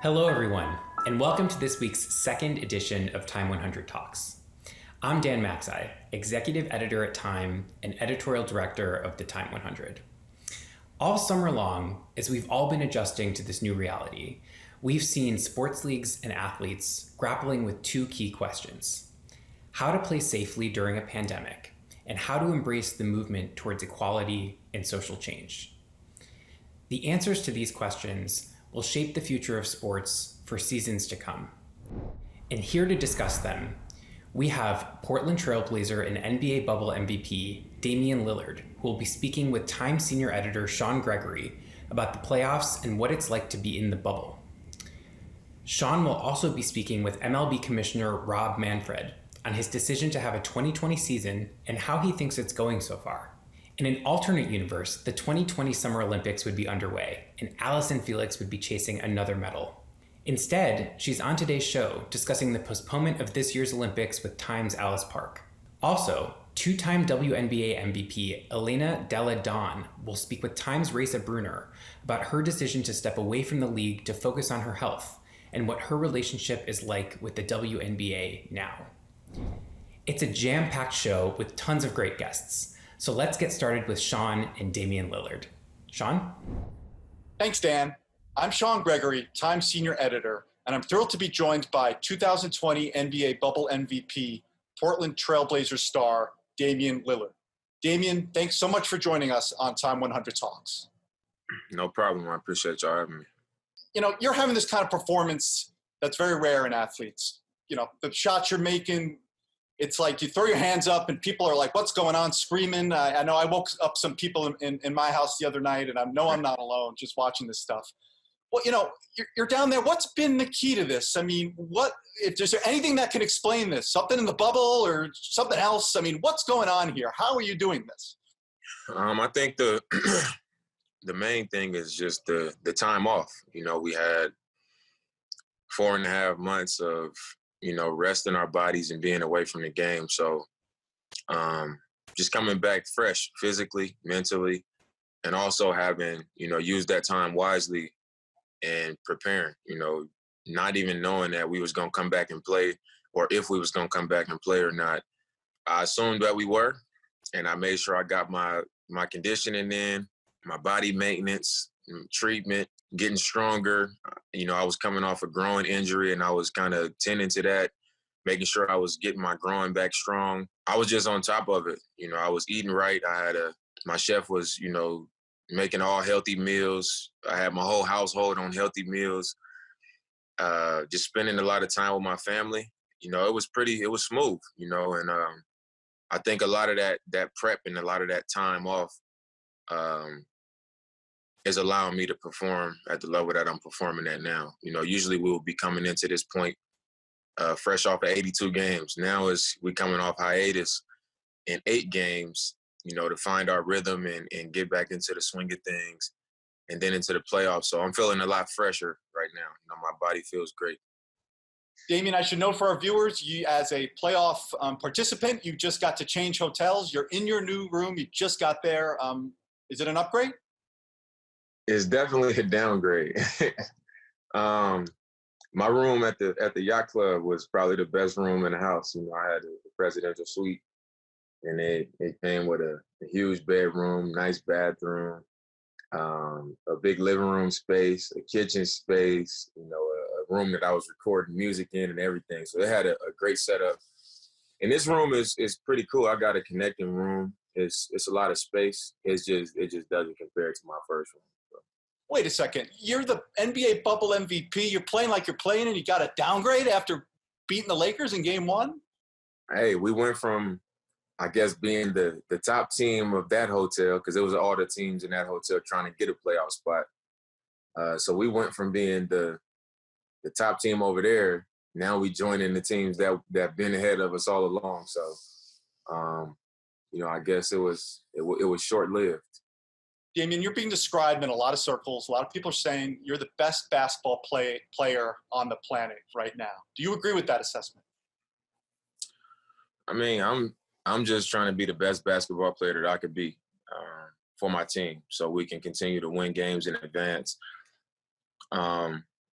Hello, everyone, and welcome to this week's second edition of TIME100 Talks. I'm Dan Maxey, Executive Editor at Time and Editorial Director of the TIME100. All summer long, as we've all been adjusting to this new reality, we've seen sports leagues and athletes grappling with two key questions: how to play safely during a pandemic, and how to embrace the movement towards equality and social change. The answers to these questions will shape the future of sports for seasons to come. And here to discuss them, we have Portland Trailblazer and NBA Bubble MVP Damian Lillard, who will be speaking with Time Senior Editor Sean Gregory about the playoffs and what it's like to be in the bubble. Sean will also be speaking with MLB Commissioner Rob Manfred on his decision to have a 2020 season and how he thinks it's going so far. In an alternate universe, the 2020 Summer Olympics would be underway, and Allyson Felix would be chasing another medal. Instead, she's on today's show discussing the postponement of this year's Olympics with Time's Alice Park. Also, two-time WNBA MVP Elena Delle Donne will speak with Time's Raisa Bruner about her decision to step away from the league to focus on her health and what her relationship is like with the WNBA now. It's a jam-packed show with tons of great guests. So let's get started with Sean and Damian Lillard. Sean? Thanks, Dan. I'm Sean Gregory, Time Senior Editor, and I'm thrilled to be joined by 2020 NBA Bubble MVP, Portland Trailblazers star, Damian Lillard. Damian, thanks so much for joining us on Time 100 Talks. No problem. I appreciate y'all having me. You know, you're having this kind of performance that's very rare in athletes. You know, the shots you're making, it's like you throw your hands up and people are like, what's going on, screaming. I know I woke up some people in my house the other night, and I know I'm not alone just watching this stuff. Well, you know, you're down there. What's been the key to this? I mean, is there anything that can explain this? Something in the bubble or something else? I mean, what's going on here? How are you doing this? I think the main thing is just the time off. You know, we had 4.5 months of, resting our bodies and being away from the game. So just coming back fresh physically, mentally, and also having, used that time wisely and preparing, not even knowing that we was going to come back and play or if we was going to come back and play or not. I assumed that we were, and I made sure I got my conditioning in, my body maintenance, treatment, getting stronger. I was coming off a growing injury and I was kind of tending to that, making sure I was getting my growing back strong. I was just on top of it. I was eating right. My chef was, making all healthy meals. I had my whole household on healthy meals. Just spending a lot of time with my family. It was smooth, and I think a lot of that prep and a lot of that time off is allowing me to perform at the level that I'm performing at now. Usually we will be coming into this point fresh off of 82 games. Now we coming off hiatus in 8 games, to find our rhythm and get back into the swing of things and then into the playoffs. So I'm feeling a lot fresher right now. My body feels great. Damian, I should know for our viewers, you as a playoff participant, you just got to change hotels. You're in your new room. You just got there. Is it an upgrade? It's definitely a downgrade. My room at the yacht club was probably the best room in the house. I had the presidential suite, and it came with a huge bedroom, nice bathroom, a big living room space, a kitchen space, a room that I was recording music in and everything. So it had a great setup. And this room is pretty cool. I got a connecting room. It's a lot of space. It just doesn't compare to my first room. Wait a second. You're the NBA Bubble MVP. You're playing like you're playing, and you got a downgrade after beating the Lakers in Game 1? Hey, we went from, I guess, being the top team of that hotel, because it was all the teams in that hotel trying to get a playoff spot. So we went from being the top team over there. Now we join in the teams that been ahead of us all along. So, I guess it was short-lived. Damian, you're being described in a lot of circles. A lot of people are saying you're the best basketball player on the planet right now. Do you agree with that assessment? I mean, I'm just trying to be the best basketball player that I could be for my team, so we can continue to win games in advance.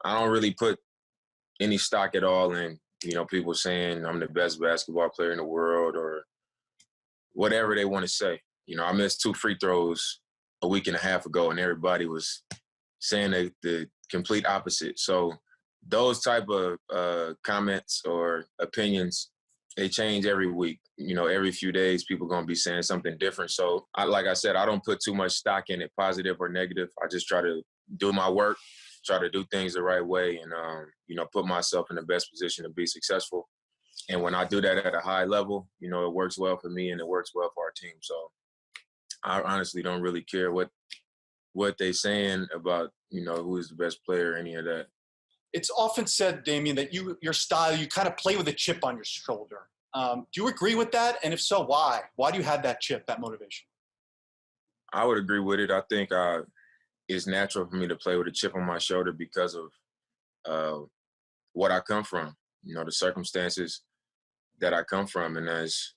I don't really put any stock at all in, people saying I'm the best basketball player in the world or whatever they want to say. I missed 2 free throws a week and a half ago, and everybody was saying the complete opposite. So those type of comments or opinions, they change every week. Every few days, people going to be saying something different. So, like I said, I don't put too much stock in it, positive or negative. I just try to do my work, try to do things the right way, and, put myself in the best position to be successful. And when I do that at a high level, it works well for me and it works well for our team. So I honestly don't really care what they're saying about, who is the best player, any of that. It's often said, Damian, that your style, you kind of play with a chip on your shoulder. Do you agree with that? And if so, why? Why do you have that chip, that motivation? I would agree with it. I think it's natural for me to play with a chip on my shoulder because of what I come from, the circumstances that I come from. And as,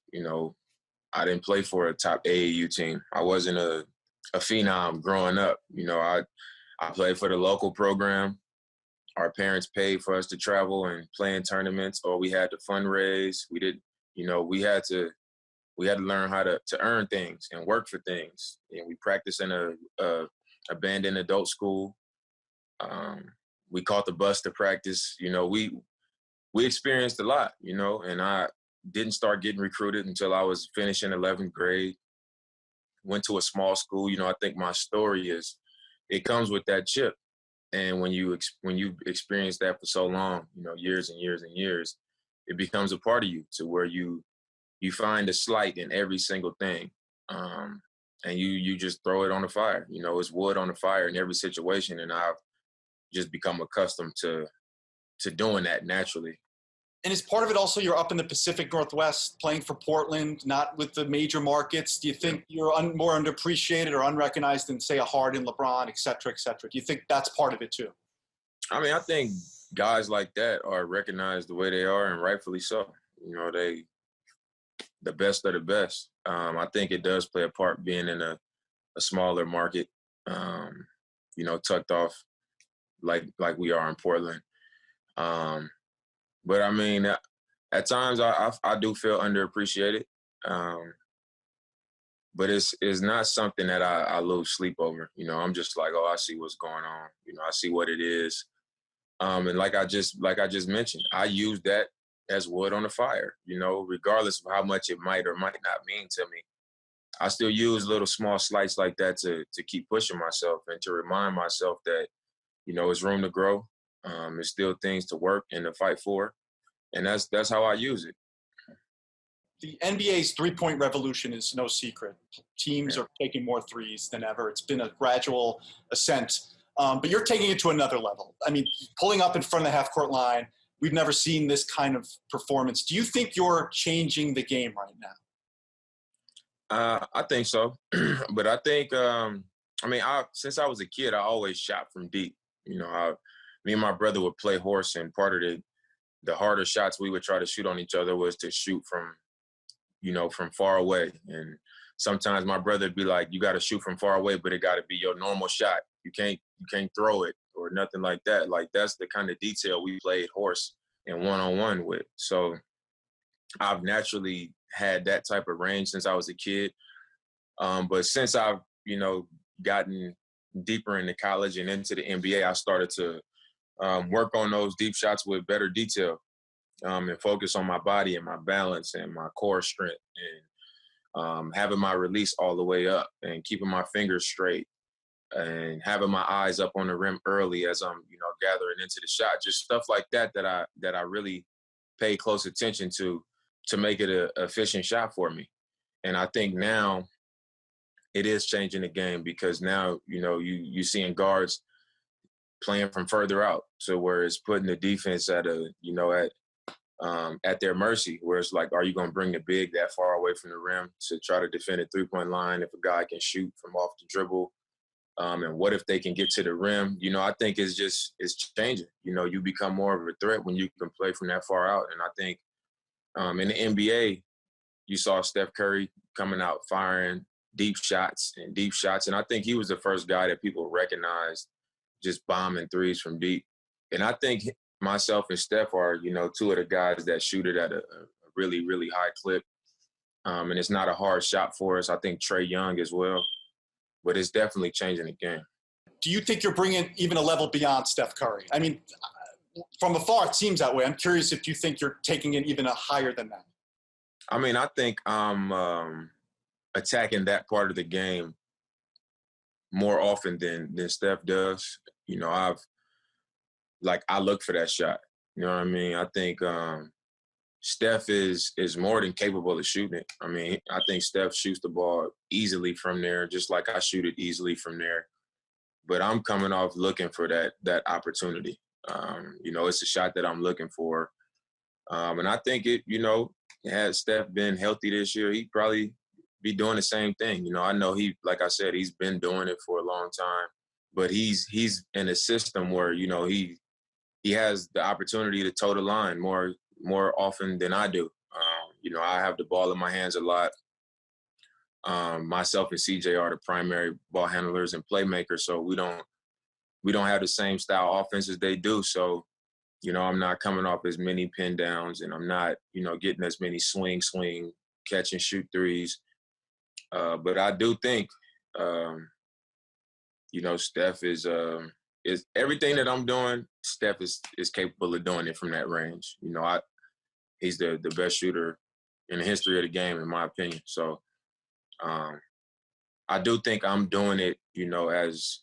I didn't play for a top AAU team. I wasn't a phenom growing up. I played for the local program. Our parents paid for us to travel and play in tournaments, or we had to fundraise. We did, we had to learn how to earn things and work for things. And we practiced in a abandoned adult school. We caught the bus to practice. We experienced a lot, and I didn't start getting recruited until I was finishing 11th grade. Went to a small school. I think my story it comes with that chip. And when you experience that for so long, years and years and years, it becomes a part of you to where you find a slight in every single thing. And you just throw it on the fire. It's wood on the fire in every situation. And I've just become accustomed to doing that naturally. And is part of it also you're up in the Pacific Northwest playing for Portland, not with the major markets? Do you think you're more underappreciated or unrecognized than, say, a Harden, LeBron, et cetera, et cetera? Do you think that's part of it too? I mean, I think guys like that are recognized the way they are, and rightfully so. They the best of the best. I think it does play a part being in a smaller market, tucked off like we are in Portland. But I mean, at times I do feel underappreciated. But it's not something that I lose sleep over. I'm just like, I see what's going on. I see what it is. And like I just mentioned, I use that as wood on the fire, regardless of how much it might or might not mean to me. I still use little small slights like that to keep pushing myself and to remind myself that, it's room to grow. There's still things to work and to fight for. And that's how I use it. The NBA's three-point revolution is no secret. Teams are taking more threes than ever. It's been a gradual ascent. But you're taking it to another level. I mean, pulling up in front of the half-court line, we've never seen this kind of performance. Do you think you're changing the game right now? I think so. But I think, since I was a kid, I always shot from deep. Me and my brother would play horse, and part of the harder shots we would try to shoot on each other was to shoot from far away. And sometimes my brother would be like, you got to shoot from far away, but it got to be your normal shot. You can't throw it or nothing like that. Like, that's the kind of detail we played horse and one-on-one with. So I've naturally had that type of range since I was a kid. But since I've, gotten deeper into college and into the NBA, I started to work on those deep shots with better detail. And focus on my body and my balance and my core strength and having my release all the way up and keeping my fingers straight and having my eyes up on the rim early as I'm, gathering into the shot. Just stuff like that I really pay close attention to make it an efficient shot for me. And I think now it is changing the game because now, you seeing guards playing from further out, so where it's putting the defense at their mercy, where it's like, are you going to bring the big that far away from the rim to try to defend a three-point line if a guy can shoot from off the dribble? And what if they can get to the rim? I think it's changing. You become more of a threat when you can play from that far out. And I think in the NBA, you saw Steph Curry coming out firing deep shots. And I think he was the first guy that people recognized just bombing threes from deep. And I think myself and Steph are, you know, two of the guys that shoot it at a really, really high clip. And it's not a hard shot for us. I think Trae Young as well. But it's definitely changing the game. Do you think you're bringing even a level beyond Steph Curry? I mean, from afar, it seems that way. I'm curious if you think you're taking it even a higher than that. I mean, I think I'm attacking that part of the game more often than Steph does. You know, I look for that shot. You know what I mean? I think Steph is more than capable of shooting it. I mean, I think Steph shoots the ball easily from there, just like I shoot it easily from there. But I'm coming off looking for that opportunity. You know, it's a shot that I'm looking for. And I think it, you know, had Steph been healthy this year, he'd probably be doing the same thing. You know, I know like I said, he's been doing it for a long time, but he's in a system where, you know, he has the opportunity to toe the line more often than I do. You know, I have the ball in my hands a lot. Myself and CJ are the primary ball handlers and playmakers, so we don't have the same style offense as they do. So, you know, I'm not coming off as many pin downs, and I'm not, you know, getting as many swing, catch and shoot threes. But I do think, you know, Steph is everything that I'm doing. Steph is capable of doing it from that range. You know, he's the best shooter in the history of the game, in my opinion. So I do think I'm doing it, you know, as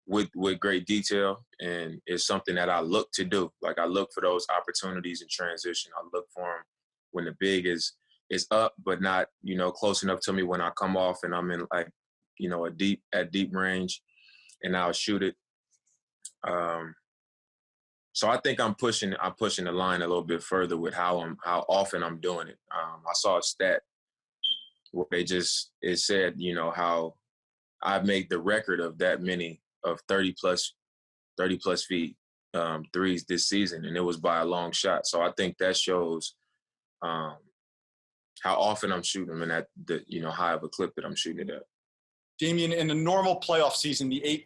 with great detail, and it's something that I look to do. Like, I look for those opportunities in transition. I look for them when the big is up, but not, you know, close enough to me when I come off and I'm in, like, you know, at deep range, and I'll shoot it. So I think I'm pushing the line a little bit further with how often I'm doing it. I saw a stat where it said, you know, how I've made the record of that many of 30 plus feet threes this season, and it was by a long shot. So I think that shows how often I'm shooting them and at the, you know, high of a clip that I'm shooting it at. Damian, in a normal playoff season, the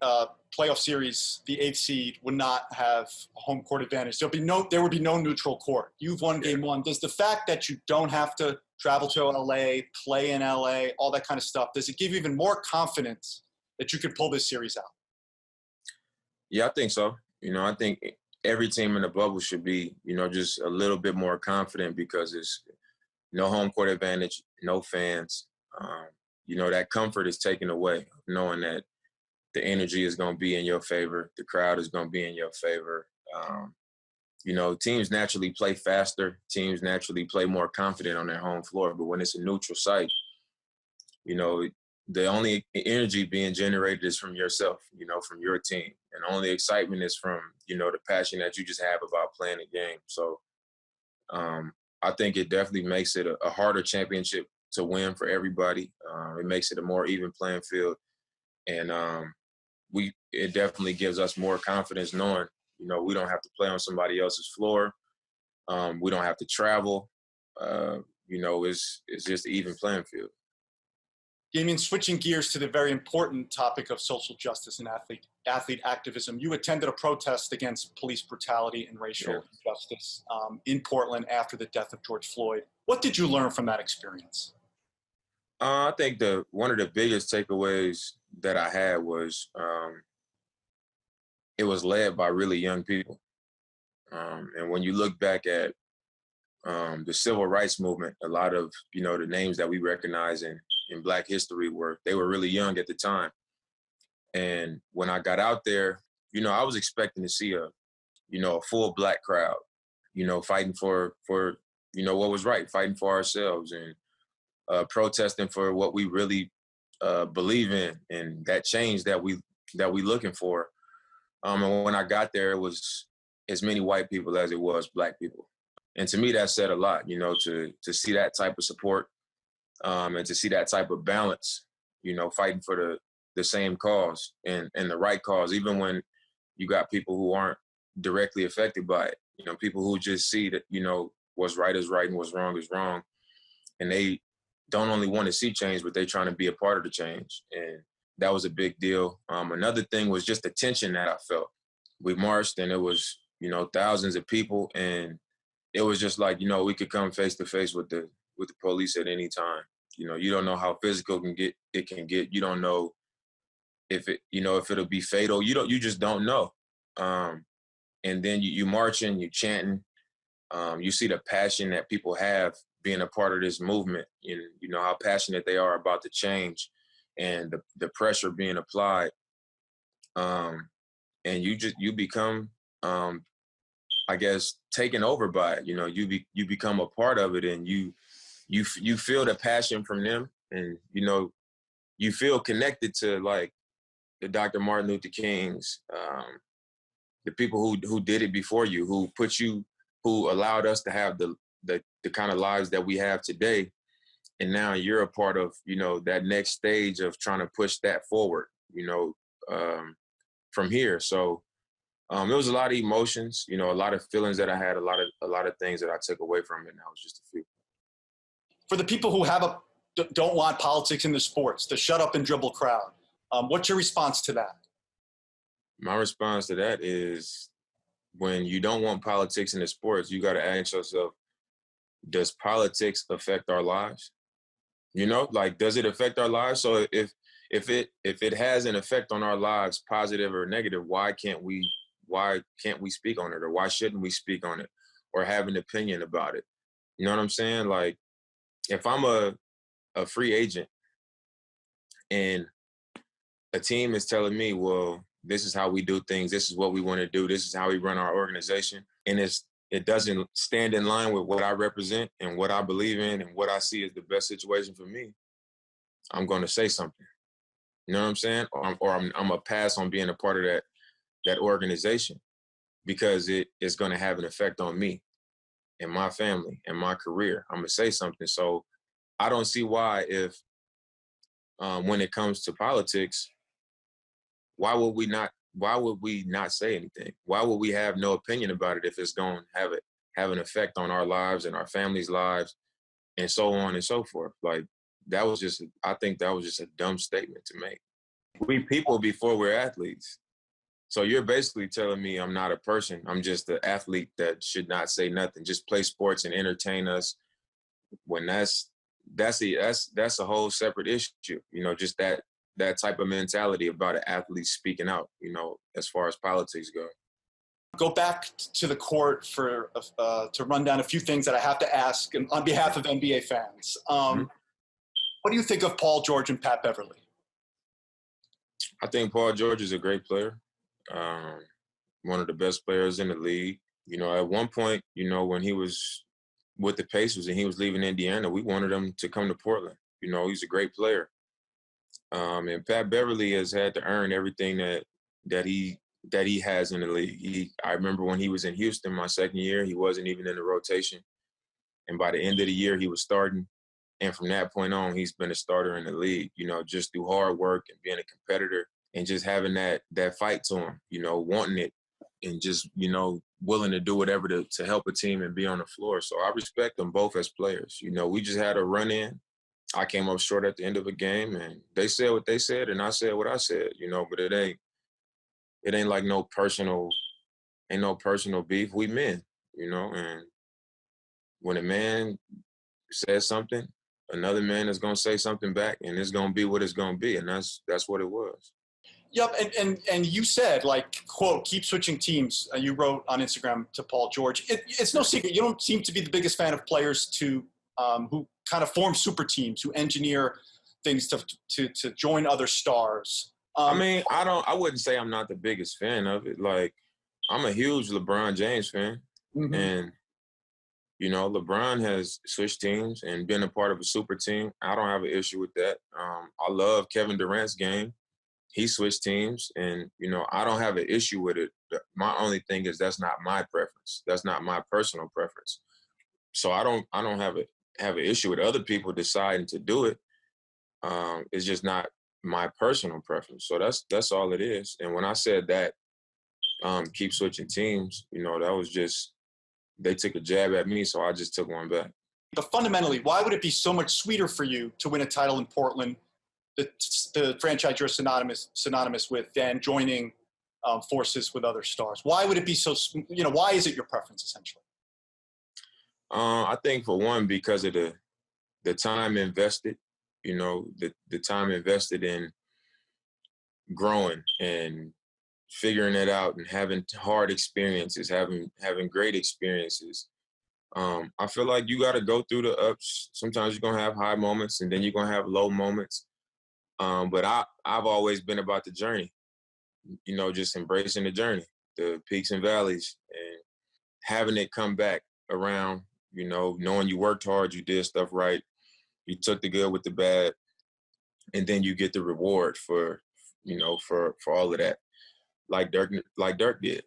playoff series, the 8th seed would not have a home court advantage. There would be no neutral court. You've won game one. Does the fact that you don't have to travel to LA, play in LA, all that kind of stuff, does it give you even more confidence that you could pull this series out? Yeah, I think so. You know, I think every team in the bubble should be, you know, just a little bit more confident, because it's no home court advantage, no fans. You know, that comfort is taken away, knowing that the energy is going to be in your favor, the crowd is going to be in your favor. You know, teams naturally play faster. Teams naturally play more confident on their home floor. But when it's a neutral site, you know, the only energy being generated is from yourself, you know, from your team. And the only excitement is from, you know, the passion that you just have about playing the game. So I think it definitely makes it a harder championship to win for everybody. It makes it a more even playing field. And it definitely gives us more confidence knowing, you know, we don't have to play on somebody else's floor. We don't have to travel. You know, it's just an even playing field. Damian, switching gears to the very important topic of social justice and athlete activism, you attended a protest against police brutality and racial injustice in Portland after the death of George Floyd. What did you learn from that experience? I think one of the biggest takeaways that I had was it was led by really young people. And when you look back at the civil rights movement, a lot of, you know, the names that we recognize in Black history were really young at the time. And when I got out there, you know, I was expecting to see a full Black crowd, you know, fighting for, you know, what was right, fighting for ourselves and protesting for what we really believe in, and that change that we looking for. And when I got there, it was as many white people as it was Black people. And to me, that said a lot, you know, to see that type of support and to see that type of balance, you know, fighting for the same cause and the right cause, even when you got people who aren't directly affected by it, you know, people who just see that, you know, what's right is right and what's wrong is wrong. And they don't only want to see change, but they're trying to be a part of the change. And that was a big deal. Another thing was just the tension that I felt. We marched, and it was thousands of people, and it was just like, we could come face to face with the police at any time. You don't know how physical it can get. You don't know if it'll be fatal. You just don't know. And then you marching, you chanting. You see the passion that people have being a part of this movement. You know how passionate they are about the change and the pressure being applied. And you become, I guess, taken over by it. You become a part of it, and you feel the passion from them, and you feel connected to, like, the Dr. Martin Luther Kings, the people who did it before you, who allowed us to have the kind of lives that we have today. And now you're a part of, that next stage of trying to push that forward, from here. So it was a lot of emotions, a lot of feelings that I had, a lot of things that I took away from it. And that was just a few. For the people who don't want politics in the sports, the shut up and dribble crowd, what's your response to that? My response to that is, when you don't want politics in the sports, you got to ask yourself, does politics affect our lives? Does it affect our lives? So if it has an effect on our lives, positive or negative, why can't we speak on it? Or why shouldn't we speak on it or have an opinion about it? You know what I'm saying? Like, if I'm a free agent and a team is telling me, well, this is how we do things, this is what we want to do, this is how we run our organization, and it doesn't stand in line with what I represent and what I believe in and what I see as the best situation for me, I'm going to say something. You know what I'm saying? Or I'm going to pass on being a part of that organization, because it is going to have an effect on me and my family and my career. I'm going to say something. So I don't see why, if when it comes to politics, why would we not say anything? Why would we have no opinion about it if it's going to have an effect on our lives and our families' lives and so on and so forth? Like, I think that was just a dumb statement to make. We people before we're athletes. So you're basically telling me I'm not a person. I'm just an athlete that should not say nothing, just play sports and entertain us. When that's a whole separate issue. Just that type of mentality about an athlete speaking out, as far as politics go. Go back to the court to run down a few things that I have to ask on behalf of NBA fans. What do you think of Paul George and Pat Beverly? I think Paul George is a great player. One of the best players in the league. At one point, when he was with the Pacers and he was leaving Indiana, we wanted him to come to Portland. He's a great player. And Pat Beverly has had to earn everything that he has in the league. I remember when he was in Houston my second year, he wasn't even in the rotation. And by the end of the year, he was starting. And from that point on, he's been a starter in the league, just through hard work and being a competitor and just having that fight to him, wanting it and just, willing to do whatever to help a team and be on the floor. So I respect them both as players. We just had a run-in. I came up short at the end of a game, and they said what they said, and I said what I said, but it ain't like no personal beef. We men, and when a man says something, another man is going to say something back, and it's going to be what it's going to be, and that's what it was. Yep, and you said, like, quote, keep switching teams. You wrote on Instagram to Paul George. It's no secret. You don't seem to be the biggest fan of players who kind of form super teams, who engineer things to join other stars. I wouldn't say I'm not the biggest fan of it. Like, I'm a huge LeBron James fan. Mm-hmm. And, LeBron has switched teams and been a part of a super team. I don't have an issue with that. I love Kevin Durant's game. He switched teams, and, I don't have an issue with it. My only thing is that's not my preference. That's not my personal preference. So I don't have an issue with other people deciding to do it. It's just not my personal preference. So that's all it is. And when I said that, keep switching teams, that was just, they took a jab at me, so I just took one back. But fundamentally, why would it be so much sweeter for you to win a title in Portland, the franchise you're synonymous with, than joining forces with other stars? Why would it be so, why is it your preference essentially? I think for one, because of the time invested, the time invested in growing and figuring it out and having hard experiences, having great experiences. I feel like you got to go through the ups. Sometimes you're going to have high moments and then you're going to have low moments. But I've always been about the journey, just embracing the journey, the peaks and valleys, and having it come back around, knowing you worked hard, you did stuff right, you took the good with the bad, and then you get the reward for all of that, like Dirk did.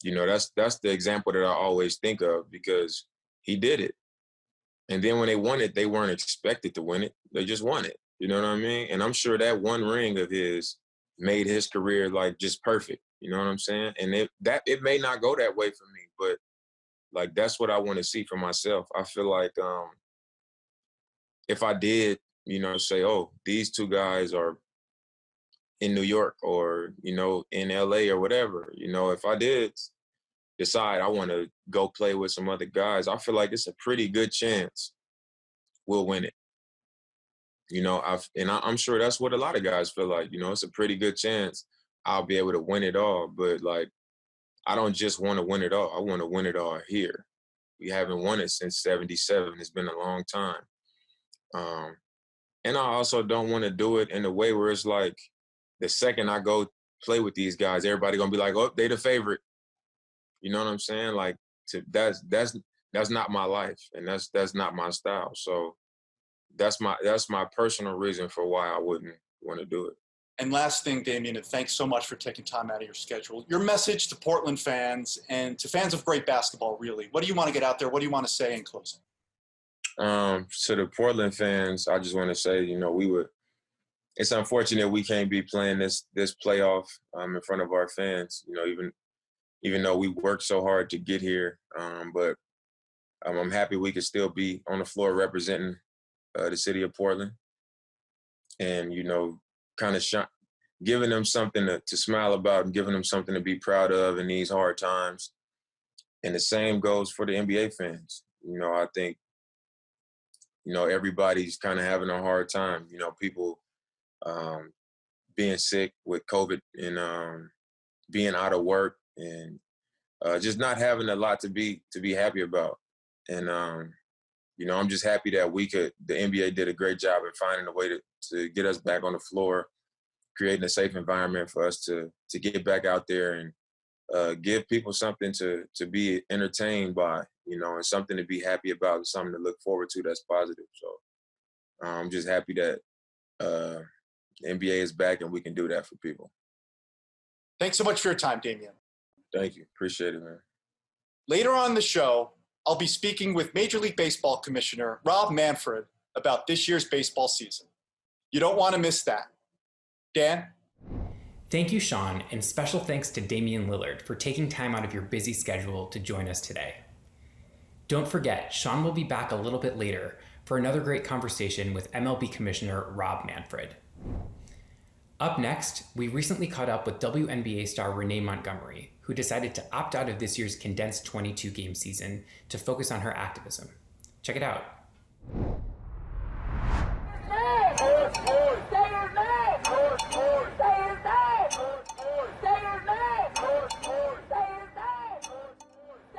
That's the example that I always think of because he did it. And then when they won it, they weren't expected to win it. They just won it. You know what I mean? And I'm sure that one ring of his made his career like just perfect. You know what I'm saying? And it may not go that way for me, but like that's what I want to see for myself. I feel like if I did, say, oh, these two guys are in New York or, in LA or whatever, if I did decide I want to go play with some other guys, I feel like it's a pretty good chance we'll win it. I'm sure that's what a lot of guys feel like, it's a pretty good chance I'll be able to win it all. But like, I don't just want to win it all. I want to win it all here. We haven't won it since '77. It's been a long time. And I also don't want to do it in a way where it's like the second I go play with these guys, everybody gonna be like, oh, they the favorite. You know what I'm saying? Like that's not my life, and that's not my style. So that's my personal reason for why I wouldn't want to do it. And last thing, Damian, and thanks so much for taking time out of your schedule. Your message to Portland fans and to fans of great basketball, really. What do you want to get out there? What do you want to say in closing? To the Portland fans, I just want to say, it's unfortunate we can't be playing this playoff in front of our fans, even though we worked so hard to get here. But I'm happy we could still be on the floor representing the city of Portland and, kind of giving them something to smile about and giving them something to be proud of in these hard times. And the same goes for the NBA fans. I think, everybody's kind of having a hard time. People being sick with COVID and being out of work and just not having a lot to be happy about. And, I'm just happy that the NBA did a great job in finding a way to get us back on the floor, creating a safe environment for us to get back out there and give people something to be entertained by, and something to be happy about and something to look forward to that's positive. So I'm just happy that the NBA is back and we can do that for people. Thanks so much for your time, Damian. Thank you. Appreciate it, man. Later on the show, I'll be speaking with Major League Baseball Commissioner Rob Manfred about this year's baseball season. You don't want to miss that. Dan? Thank you, Sean, and special thanks to Damian Lillard for taking time out of your busy schedule to join us today. Don't forget, Sean will be back a little bit later for another great conversation with MLB Commissioner Rob Manfred. Up next, we recently caught up with WNBA star Renee Montgomery, who decided to opt out of this year's condensed 22-game season to focus on her activism. Check it out.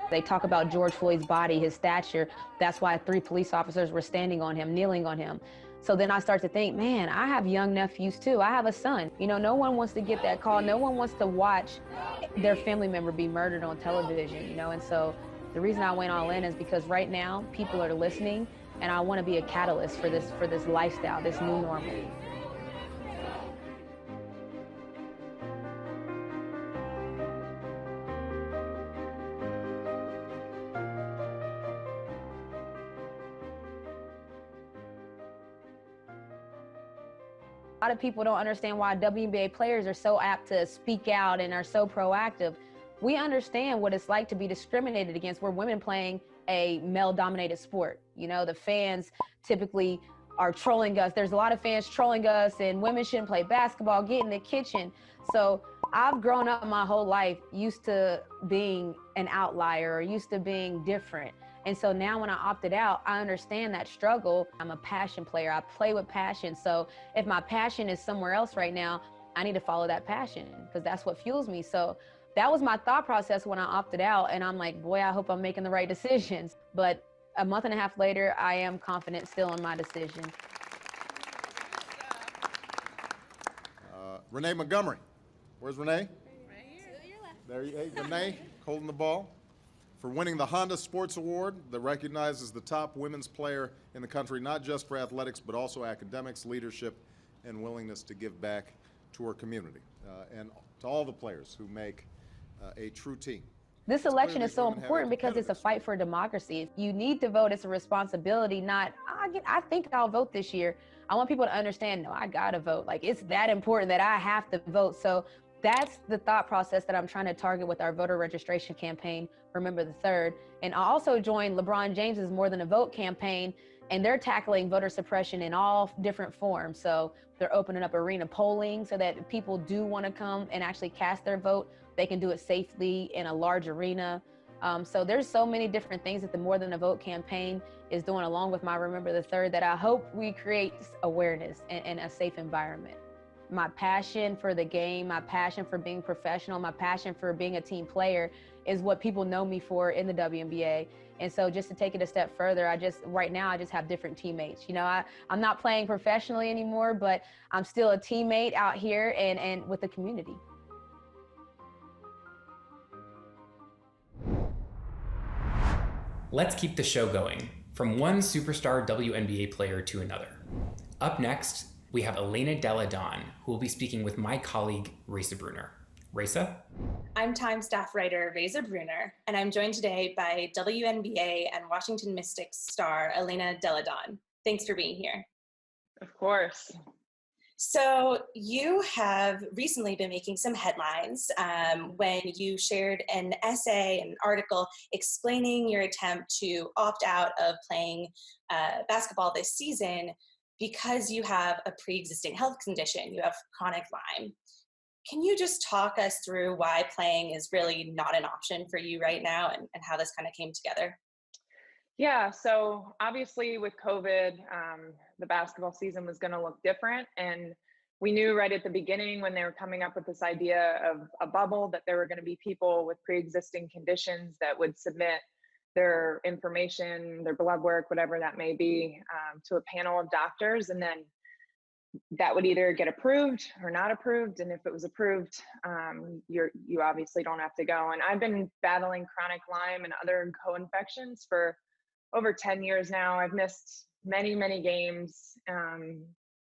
They talk about George Floyd's body, his stature. That's why 3 police officers were standing on him, kneeling on him. So then I start to think, man, I have young nephews too. I have a son. No one wants to get that call. No one wants to watch their family member be murdered on television, And so the reason I went all in is because right now people are listening, and I want to be a catalyst for this lifestyle, this new normal. A lot of people don't understand why WNBA players are so apt to speak out and are so proactive. We understand what it's like to be discriminated against. We're women playing a male-dominated sport. The fans typically are trolling us. There's a lot of fans trolling us, and women shouldn't play basketball, get in the kitchen. So I've grown up my whole life used to being an outlier or used to being different. And so now when I opted out, I understand that struggle. I'm a passion player. I play with passion. So if my passion is somewhere else right now, I need to follow that passion because that's what fuels me. So that was my thought process when I opted out. And I'm like, boy, I hope I'm making the right decisions. But a month and a half later, I am confident still in my decision. Renee Montgomery. Where's Renee? Right here. To your left. There you go. Renee holding the ball for winning the Honda Sports Award that recognizes the top women's player in the country, not just for athletics, but also academics, leadership, and willingness to give back to her community and to all the players who make a true team. This election is so important because it's a fight for democracy. You need to vote. It's a responsibility, not, I think I'll vote this year. I want people to understand, no, I gotta vote. Like, it's that important that I have to vote. So that's the thought process that I'm trying to target with our voter registration campaign, Remember the 3rd. And I also joined LeBron James's More Than a Vote campaign, and they're tackling voter suppression in all different forms. So they're opening up arena polling so that if people do want to come and actually cast their vote, they can do it safely in a large arena. So there's so many different things that the More Than a Vote campaign is doing along with my Remember the 3rd that I hope we create awareness and a safe environment. My passion for the game, my passion for being professional, my passion for being a team player is what people know me for in the WNBA. And so just to take it a step further, right now I just have different teammates. You know, I'm not playing professionally anymore, but I'm still a teammate out here and with the community. Let's keep the show going, from one superstar WNBA player to another. Up next, we have Elena Delle Donne, who will be speaking with my colleague, Reza Bruner. Reza? I'm Time staff writer Reza Bruner, and I'm joined today by WNBA and Washington Mystics star Elena Delle Donne. Thanks for being here. Of course. So you have recently been making some headlines when you shared an essay, an article explaining your attempt to opt out of playing basketball this season because you have a pre-existing health condition. You have chronic Lyme. Can you just talk us through why playing is really not an option for you right now and how this kind of came together? Yeah, so obviously with COVID, the basketball season was going to look different. And we knew right at the beginning when they were coming up with this idea of a bubble that there were going to be people with pre-existing conditions that would submit their information, their blood work, whatever that may be, to a panel of doctors. And then that would either get approved or not approved. And if it was approved, you obviously don't have to go. And I've been battling chronic Lyme and other co-infections for over 10 years now. I've missed many, many games.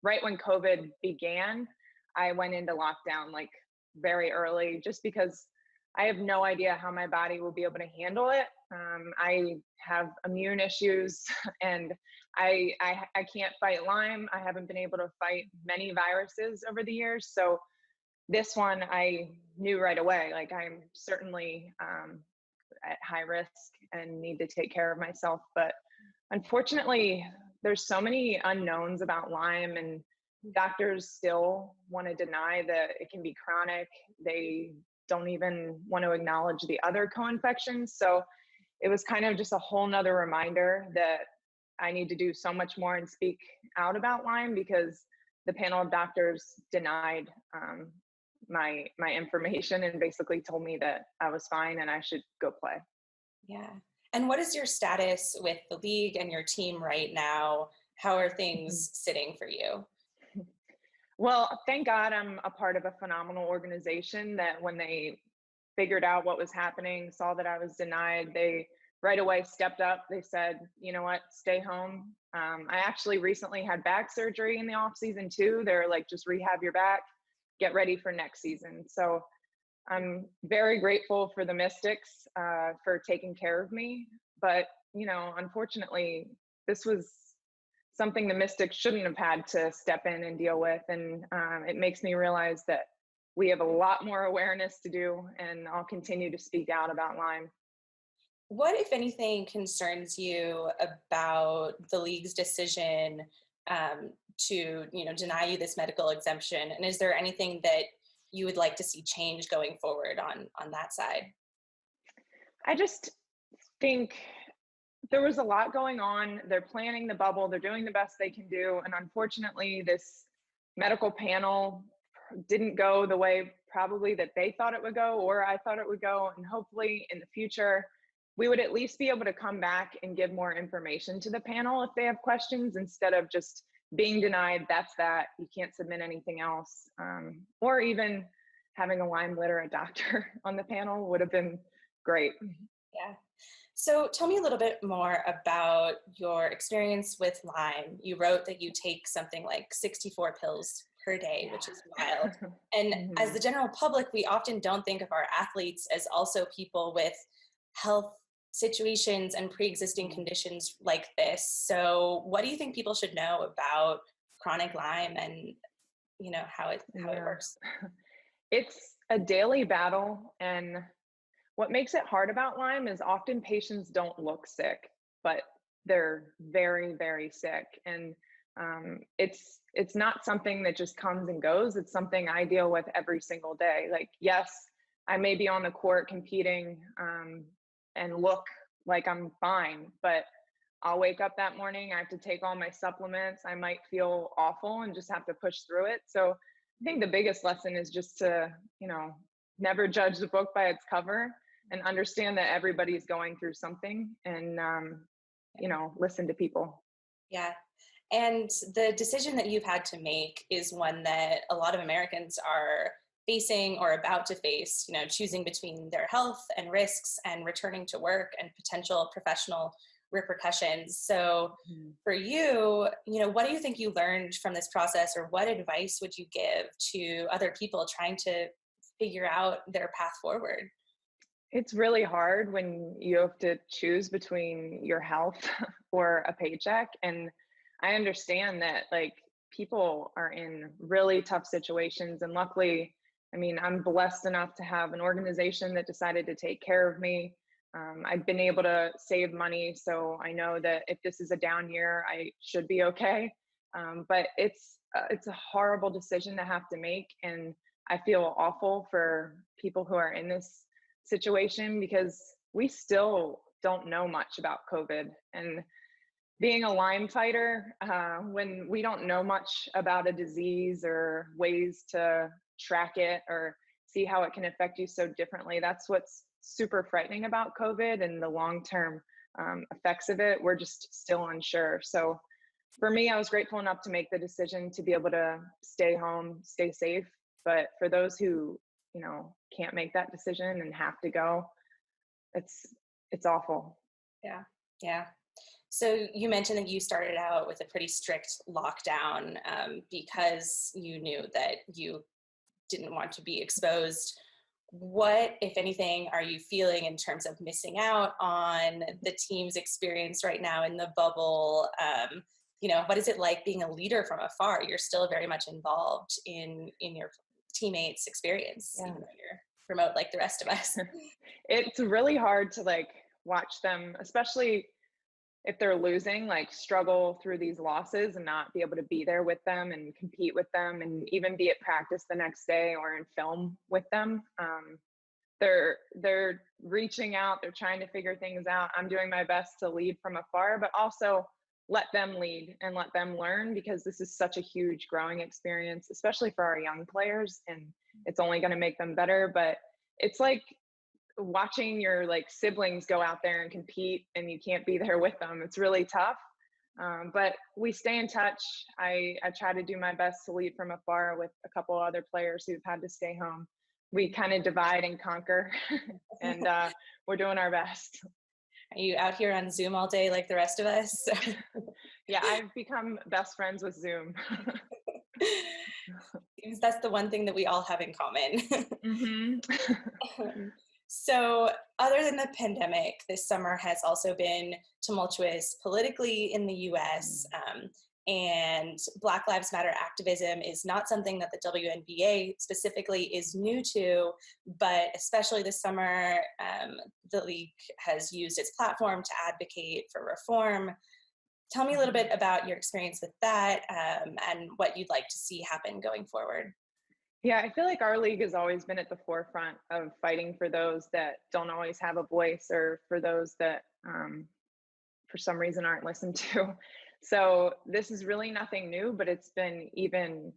Right when COVID began, I went into lockdown like very early just because I have no idea how my body will be able to handle it. I have immune issues and I can't fight Lyme. I haven't been able to fight many viruses over the years. So this one I knew right away, like I'm certainly at high risk and need to take care of myself. But unfortunately, there's so many unknowns about Lyme and doctors still want to deny that it can be chronic. They don't even want to acknowledge the other co-infections. So it was kind of just a whole nother reminder that I need to do so much more and speak out about Lyme because the panel of doctors denied my information and basically told me that I was fine and I should go play. Yeah. And what is your status with the league and your team right now? How are things sitting for you? Well, thank God I'm a part of a phenomenal organization that when they figured out what was happening, saw that I was denied, they right away stepped up. They said, you know what, stay home. I actually recently had back surgery in the off season too. They're like, just rehab your back, get ready for next season. So I'm very grateful for the Mystics for taking care of me. But, you know, unfortunately, this was something the Mystics shouldn't have had to step in and deal with. And it makes me realize that we have a lot more awareness to do, and I'll continue to speak out about Lyme. What, if anything, concerns you about the league's decision to, deny you this medical exemption? And is there anything that you would like to see change going forward on that side? I just think there was a lot going on. They're planning the bubble. They're doing the best they can do. And unfortunately, this medical panel didn't go the way probably that they thought it would go, or I thought it would go. And hopefully in the future, we would at least be able to come back and give more information to the panel if they have questions, instead of just being denied, that's that, you can't submit anything else. Or even having a Lyme literate doctor on the panel would have been great. Yeah. So tell me a little bit more about your experience with Lyme. You wrote that you take something like 64 pills per day, which is wild. And as the general public, we often don't think of our athletes as also people with health situations and pre-existing conditions like this. So what do you think people should know about chronic Lyme and, you know, how it works? It's a daily battle, and what makes it hard about Lyme is often patients don't look sick, but they're very, very sick. And it's not something that just comes and goes. It's something I deal with every single day. Like, yes, I may be on the court competing and look like I'm fine, but I'll wake up that morning, I have to take all my supplements. I might feel awful and just have to push through it. So I think the biggest lesson is just to, you know, never judge the book by its cover, and understand that everybody's going through something, and, you know, listen to people. Yeah. And the decision that you've had to make is one that a lot of Americans are facing or about to face, you know, choosing between their health and risks and returning to work and potential professional repercussions. So for you, you know, what do you think you learned from this process, or what advice would you give to other people trying to figure out their path forward? It's really hard when you have to choose between your health or a paycheck. And I understand that, like, people are in really tough situations. And luckily, I mean, I'm blessed enough to have an organization that decided to take care of me. I've been able to save money, so I know that if this is a down year, I should be okay. But it's a horrible decision to have to make. And I feel awful for people who are in this situation, because we still don't know much about COVID. And being a Lyme fighter, when we don't know much about a disease or ways to track it or see how it can affect you so differently, that's what's super frightening about COVID and the long-term effects of it. We're just still unsure. So for me, I was grateful enough to make the decision to be able to stay home, stay safe. But for those who, you know, can't make that decision and have to go, it's awful. Yeah. Yeah. So you mentioned that you started out with a pretty strict lockdown because you knew that you didn't want to be exposed. What, if anything, are you feeling in terms of missing out on the team's experience right now in the bubble? You know, what is it like being a leader from afar? You're still very much involved in your teammates' experience, even though you're remote like the rest of us. It's really hard to, like, watch them, especially if they're losing, like, struggle through these losses and not be able to be there with them and compete with them and even be at practice the next day or in film with them. They're reaching out, they're trying to figure things out. I'm doing my best to lead from afar, but also let them lead and let them learn, because this is such a huge growing experience, especially for our young players, and it's only going to make them better. But it's like watching your, like, siblings go out there and compete and you can't be there with them. It's really tough. But we stay in touch. I try to do my best to lead from afar with a couple other players who've had to stay home. We kind of divide and conquer, and we're doing our best. Are you out here on Zoom all day like the rest of us? Yeah, I've become best friends with Zoom. That's the one thing that we all have in common. So other than the pandemic, this summer has also been tumultuous politically in the US. And Black Lives Matter activism is not something that the WNBA specifically is new to, but especially this summer, the league has used its platform to advocate for reform. Tell me a little bit about your experience with that, and what you'd like to see happen going forward. Yeah, I feel like our league has always been at the forefront of fighting for those that don't always have a voice, or for those that for some reason aren't listened to. So this is really nothing new, but it's been even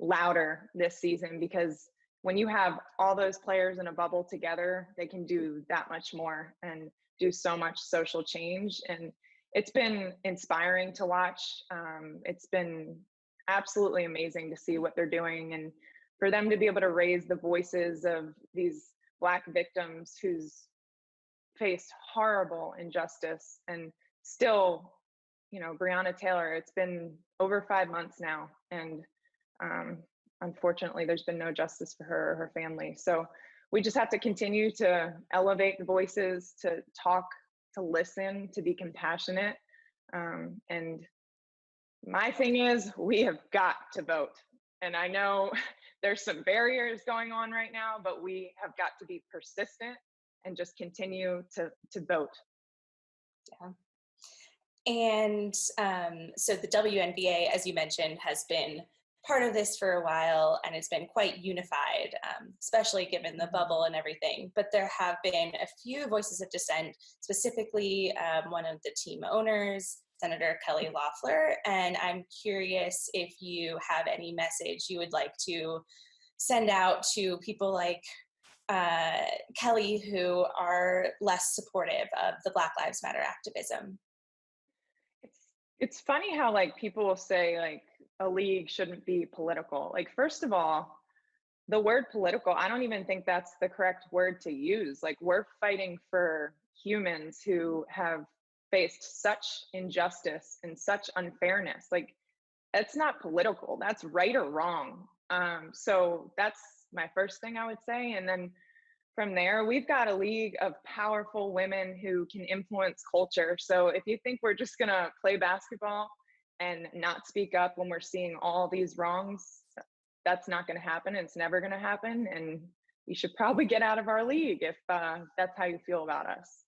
louder this season, because when you have all those players in a bubble together, they can do that much more and do so much social change. And it's been inspiring to watch. It's been absolutely amazing to see what they're doing, and for them to be able to raise the voices of these Black victims who's faced horrible injustice. And still, Breonna Taylor, it's been over 5 months now, and unfortunately there's been no justice for her or her family. So we just have to continue to elevate the voices, to talk, to listen, to be compassionate. And my thing is, we have got to vote. And I know there's some barriers going on right now, but we have got to be persistent and just continue to vote. Yeah. And so the WNBA, as you mentioned, has been part of this for a while, and it's been quite unified, especially given the bubble and everything. But there have been a few voices of dissent, specifically one of the team owners, Senator Kelly Loeffler. And I'm curious if you have any message you would like to send out to people like Kelly, who are less supportive of the Black Lives Matter activism. It's funny how like people will say like a league shouldn't be political. Like, first of all, the word political, I don't even think that's the correct word to use. Like, we're fighting for humans who have faced such injustice and such unfairness. Like, that's not political, that's right or wrong. So that's my first thing I would say. And then from there, we've got a league of powerful women who can influence culture. So if you think we're just gonna play basketball and not speak up when we're seeing all these wrongs, that's not gonna happen. It's never gonna happen. And you should probably get out of our league if that's how you feel about us.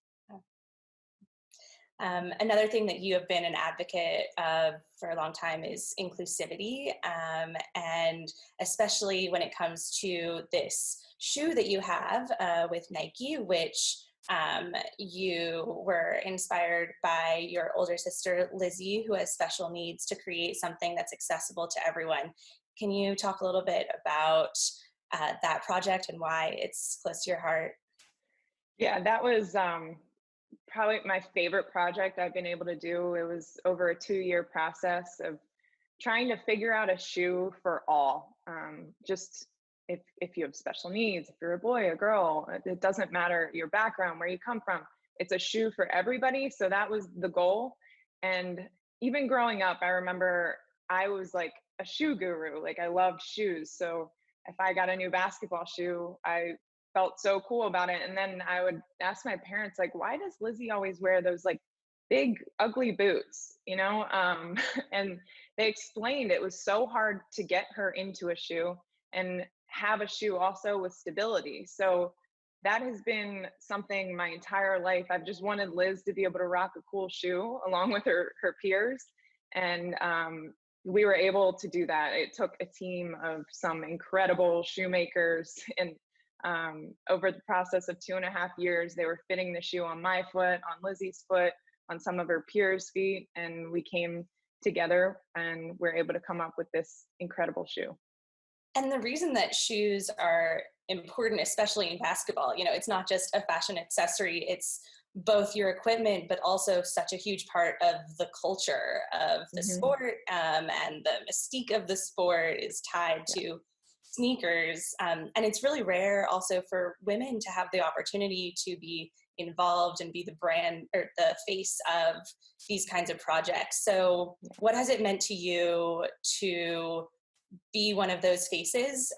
Another thing that you have been an advocate of for a long time is inclusivity, and especially when it comes to this shoe that you have with Nike, which you were inspired by your older sister, Lizzie, who has special needs, to create something that's accessible to everyone. Can you talk a little bit about that project and why it's close to your heart? Yeah, that was probably my favorite project I've been able to do. It was over a 2-year process of trying to figure out a shoe for all. Just if you have special needs, if you're a boy, a girl, it doesn't matter your background, where you come from. It's a shoe for everybody. So that was the goal. And even growing up, I remember I was like a shoe guru. Like, I loved shoes. So if I got a new basketball shoe, I felt so cool about it. And then I would ask my parents, like, why does Lizzie always wear those like big ugly boots, and they explained it was so hard to get her into a shoe and have a shoe also with stability. So that has been something my entire life. I've just wanted Liz to be able to rock a cool shoe along with her peers. And we were able to do that. It took a team of some incredible shoemakers, and over the process of 2.5 years, they were fitting the shoe on my foot, on Lizzie's foot, on some of her peers' feet, and we came together and we're able to come up with this incredible shoe. And the reason that shoes are important, especially in basketball, it's not just a fashion accessory, it's both your equipment, but also such a huge part of the culture of the sport, and the mystique of the sport is tied to sneakers. And it's really rare also for women to have the opportunity to be involved and be the brand or the face of these kinds of projects. So what has it meant to you to be one of those faces,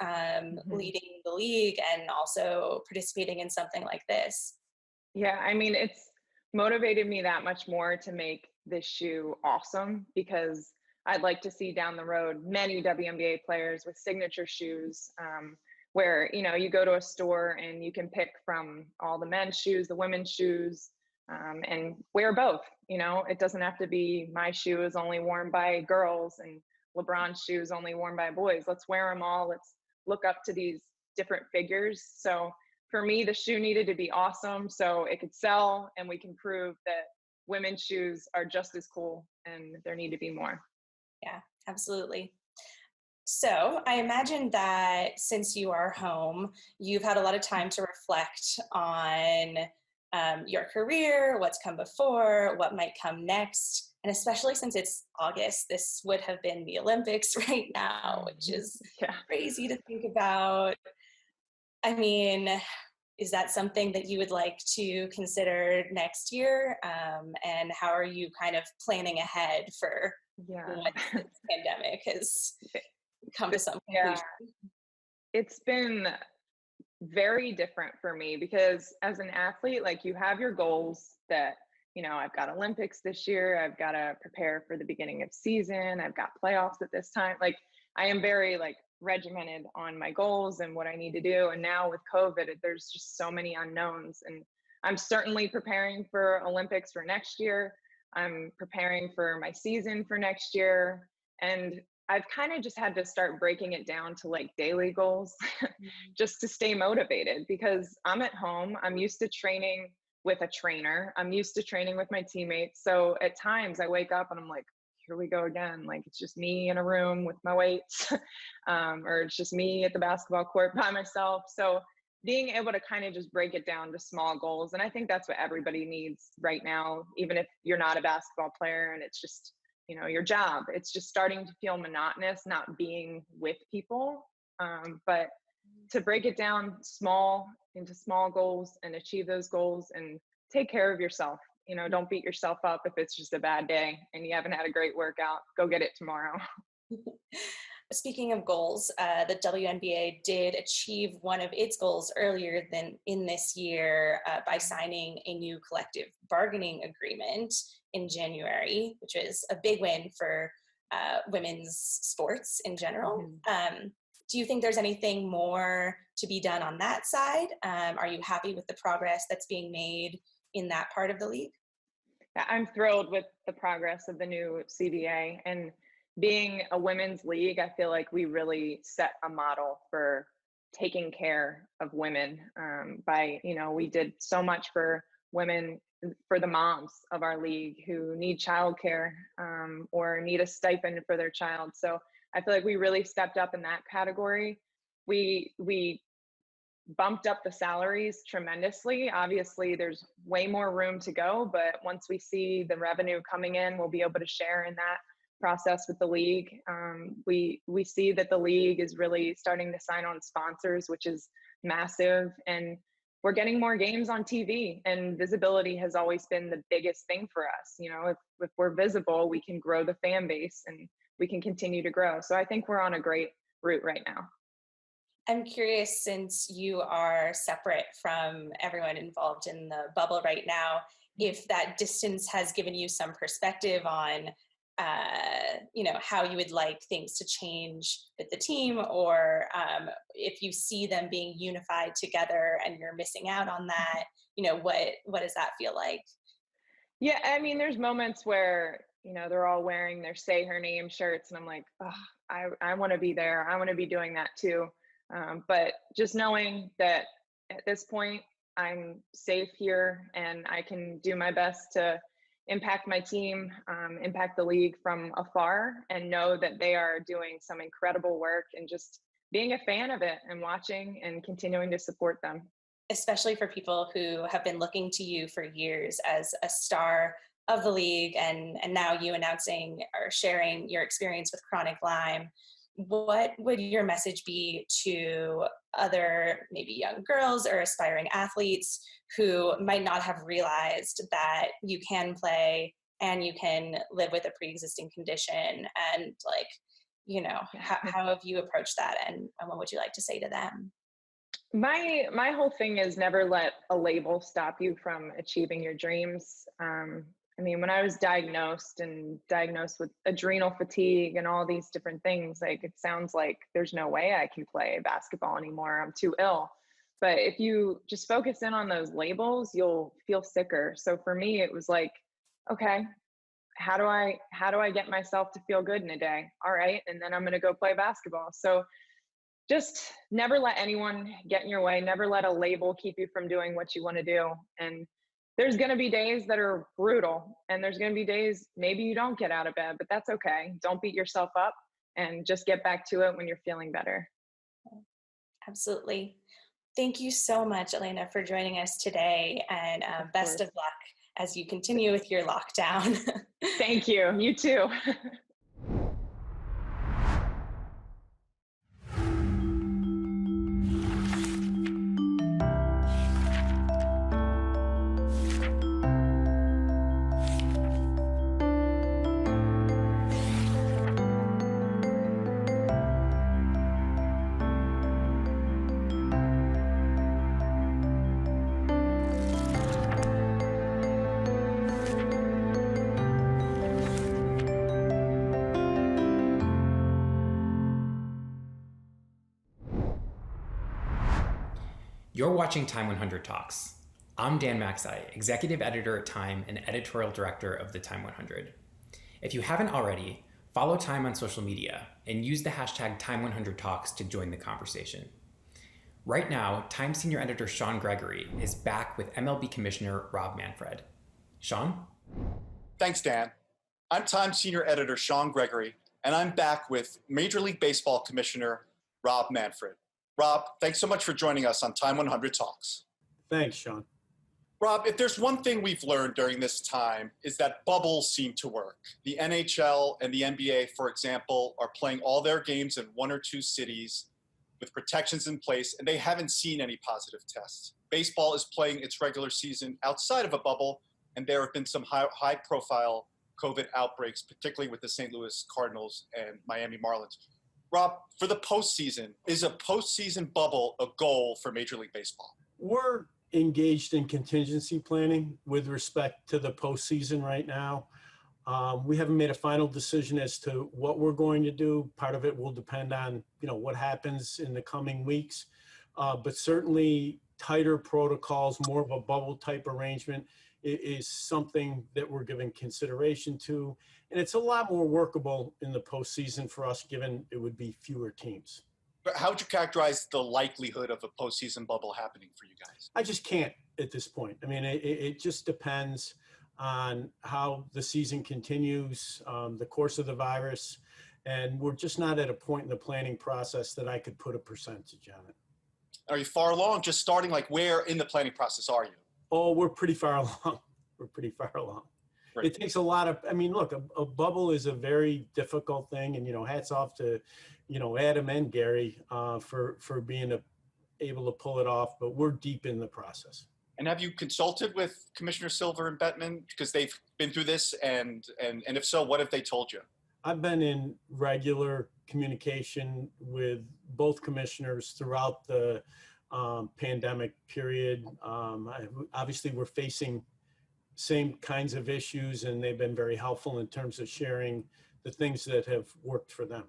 leading the league and also participating in something like this? Yeah, I mean, it's motivated me that much more to make this shoe awesome, because I'd like to see down the road many WNBA players with signature shoes, where, you go to a store and you can pick from all the men's shoes, the women's shoes, and wear both. It doesn't have to be my shoe is only worn by girls and LeBron's shoes only worn by boys. Let's wear them all. Let's look up to these different figures. So for me, the shoe needed to be awesome so it could sell, and we can prove that women's shoes are just as cool and there need to be more. Yeah, absolutely. So I imagine that since you are home, you've had a lot of time to reflect on your career, what's come before, what might come next. And especially since it's August, this would have been the Olympics right now, which is crazy to think about. I mean, is that something that you would like to consider next year? And how are you kind of planning ahead for once this pandemic has come to some conclusion? It's been very different for me because as an athlete, like, you have your goals that, you know, I've got Olympics this year, I've got to prepare for the beginning of season, I've got playoffs at this time. Like, I am very like regimented on my goals and what I need to do. And now with COVID, there's just so many unknowns, and I'm certainly preparing for Olympics for next year. I'm preparing for my season for next year. And I've kind of just had to start breaking it down to like daily goals just to stay motivated, because I'm at home. I'm used to training with a trainer. I'm used to training with my teammates. So at times I wake up and I'm like, here we go again. Like, it's just me in a room with my weights, or it's just me at the basketball court by myself. So being able to kind of just break it down to small goals. And I think that's what everybody needs right now, even if you're not a basketball player and it's just, you know, your job. It's just starting to feel monotonous, not being with people. But to break it down into small goals and achieve those goals and take care of yourself. You know, don't beat yourself up if it's just a bad day and you haven't had a great workout. Go get it tomorrow. Speaking of goals, the WNBA did achieve one of its goals earlier than in this year by signing a new collective bargaining agreement in January, which is a big win for women's sports in general. Do you think there's anything more to be done on that side? Are you happy with the progress that's being made in that part of the league? I'm thrilled with the progress of the new CBA, and being a women's league, I feel like we really set a model for taking care of women by, you know, we did so much for women, for the moms of our league who need childcare or need a stipend for their child. So I feel like we really stepped up in that category. We bumped up the salaries tremendously. Obviously, there's way more room to go, but once we see the revenue coming in, we'll be able to share in that process with the league. We see that the league is really starting to sign on sponsors, which is massive, and we're getting more games on TV, and visibility has always been the biggest thing for us. You know, if we're visible, we can grow the fan base and we can continue to grow. So I think we're on a great route right now. I'm curious, since you are separate from everyone involved in the bubble right now, if that distance has given you some perspective on, you know, how you would like things to change with the team, or if you see them being unified together and you're missing out on that, you know, what does that feel like? Yeah, I mean, there's moments where, you know, they're all wearing their Say Her Name shirts, and I'm like, oh, I want to be there. I want to be doing that too. But just knowing that at this point, I'm safe here and I can do my best to impact my team, impact the league from afar, and know that they are doing some incredible work, and just being a fan of it and watching and continuing to support them. Especially for people who have been looking to you for years as a star of the league, and now you announcing or sharing your experience with chronic Lyme. What would your message be to other maybe young girls or aspiring athletes who might not have realized that you can play and you can live with a pre-existing condition, and like, you know, how have you approached that, and what would you like to say to them? My whole thing is never let a label stop you from achieving your dreams. I mean, when I was diagnosed with adrenal fatigue and all these different things, like, it sounds like there's no way I can play basketball anymore. I'm too ill. But if you just focus in on those labels, you'll feel sicker. So for me, it was like, okay, how do I get myself to feel good in a day? All right. And then I'm going to go play basketball. So just never let anyone get in your way. Never let a label keep you from doing what you want to do. And there's going to be days that are brutal, and there's going to be days maybe you don't get out of bed, but that's okay. Don't beat yourself up, and just get back to it when you're feeling better. Absolutely. Thank you so much, Elena, for joining us today, and best of luck as you continue with your lockdown. Thank you. You too. You're watching Time 100 Talks. I'm Dan Maxey, Executive Editor at Time and Editorial Director of the Time 100. If you haven't already, follow Time on social media and use the hashtag Time100Talks to join the conversation. Right now, Time Senior Editor Sean Gregory is back with MLB Commissioner Rob Manfred. Sean? Thanks, Dan. I'm Time Senior Editor Sean Gregory, and I'm back with Major League Baseball Commissioner Rob Manfred. Rob, thanks so much for joining us on Time 100 Talks. Thanks, Sean. Rob, if there's one thing we've learned during this time is that bubbles seem to work. The NHL and the NBA, for example, are playing all their games in one or two cities with protections in place, and they haven't seen any positive tests. Baseball is playing its regular season outside of a bubble, and there have been some high-profile COVID outbreaks, particularly with the St. Louis Cardinals and Miami Marlins. Rob, for the postseason, is a postseason bubble a goal for Major League Baseball? We're engaged in contingency planning with respect to the postseason right now. We haven't made a final decision as to what we're going to do. Part of it will depend on, what happens in the coming weeks. But certainly tighter protocols, more of a bubble type arrangement is something that we're giving consideration to. And it's a lot more workable in the postseason for us, given it would be fewer teams. But how would you characterize the likelihood of a postseason bubble happening for you guys? I just can't at this point. I mean, it just depends on how the season continues, the course of the virus, and we're just not at a point in the planning process that I could put a percentage on it. Are you far along? Just starting, where in the planning process are you? Oh, we're pretty far along. We're pretty far along. Right. It takes a lot of, look, a bubble is a very difficult thing, and, hats off to, Adam and Gary for being able to pull it off, but we're deep in the process. And have you consulted with Commissioner Silver and Bettman because they've been through this? And if so, what have they told you? I've been in regular communication with both commissioners throughout the pandemic period. Obviously, we're facing same kinds of issues, and they've been very helpful in terms of sharing the things that have worked for them.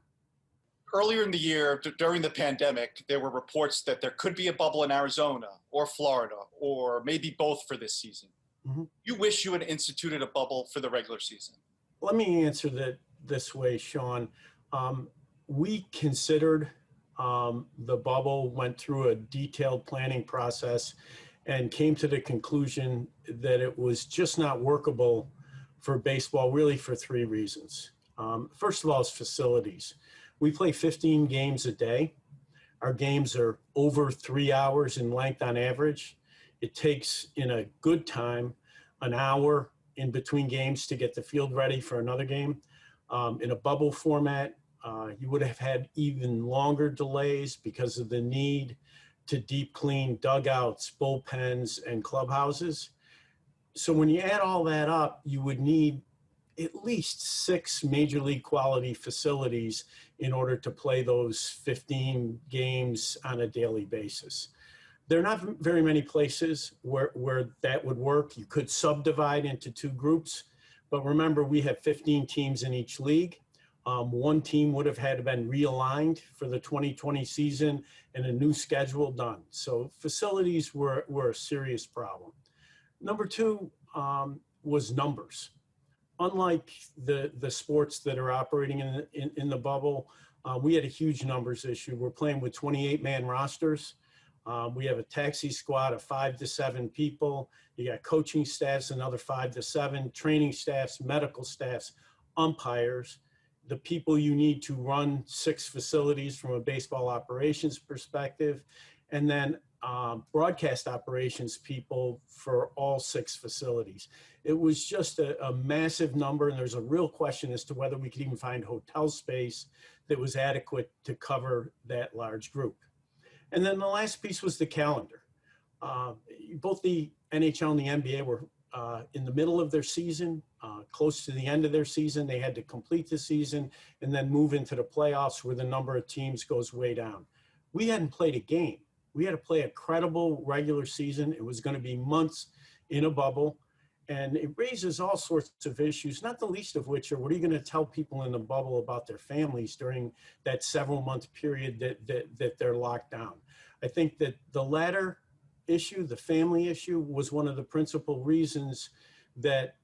Earlier in the year, during the pandemic, there were reports that there could be a bubble in Arizona or Florida, or maybe both for this season. Mm-hmm. You wish you had instituted a bubble for the regular season? Let me answer that this way, Sean. We considered the bubble, went through a detailed planning process, and came to the conclusion that it was just not workable for baseball, really for three reasons. First of all, is facilities. We play 15 games a day. Our games are over 3 hours in length on average. It takes, in a good time, an hour in between games to get the field ready for another game. In a bubble format, you would have had even longer delays because of the need to deep clean dugouts, bullpens, and clubhouses. So when you add all that up, you would need at least 6 major league quality facilities in order to play those 15 games on a daily basis. There are not very many places where that would work. You could subdivide into 2 groups, but remember, we have 15 teams in each league. One team would have had been realigned for the 2020 season and a new schedule done. So facilities were a serious problem. Number 2 was numbers. unlike the sports that are operating in the bubble, we had a huge numbers issue. We're playing with 28-man rosters. We have a taxi squad of 5 to 7 people. You got coaching staffs, another 5 to 7, training staffs, medical staffs, umpires, the people you need to run 6 facilities from a baseball operations perspective, and then broadcast operations people for all 6 facilities. It was just a massive number, and there's a real question as to whether we could even find hotel space that was adequate to cover that large group. And then the last piece was the calendar. Both the NHL and the NBA were in the middle of their season, close to the end of their season. They had to complete the season and then move into the playoffs where the number of teams goes way down. We hadn't played a game. We had to play a credible regular season. It was going to be months in a bubble. And it raises all sorts of issues, not the least of which are, what are you going to tell people in the bubble about their families during that several-month period that they're locked down? I think that the latter issue, the family issue, was one of the principal reasons that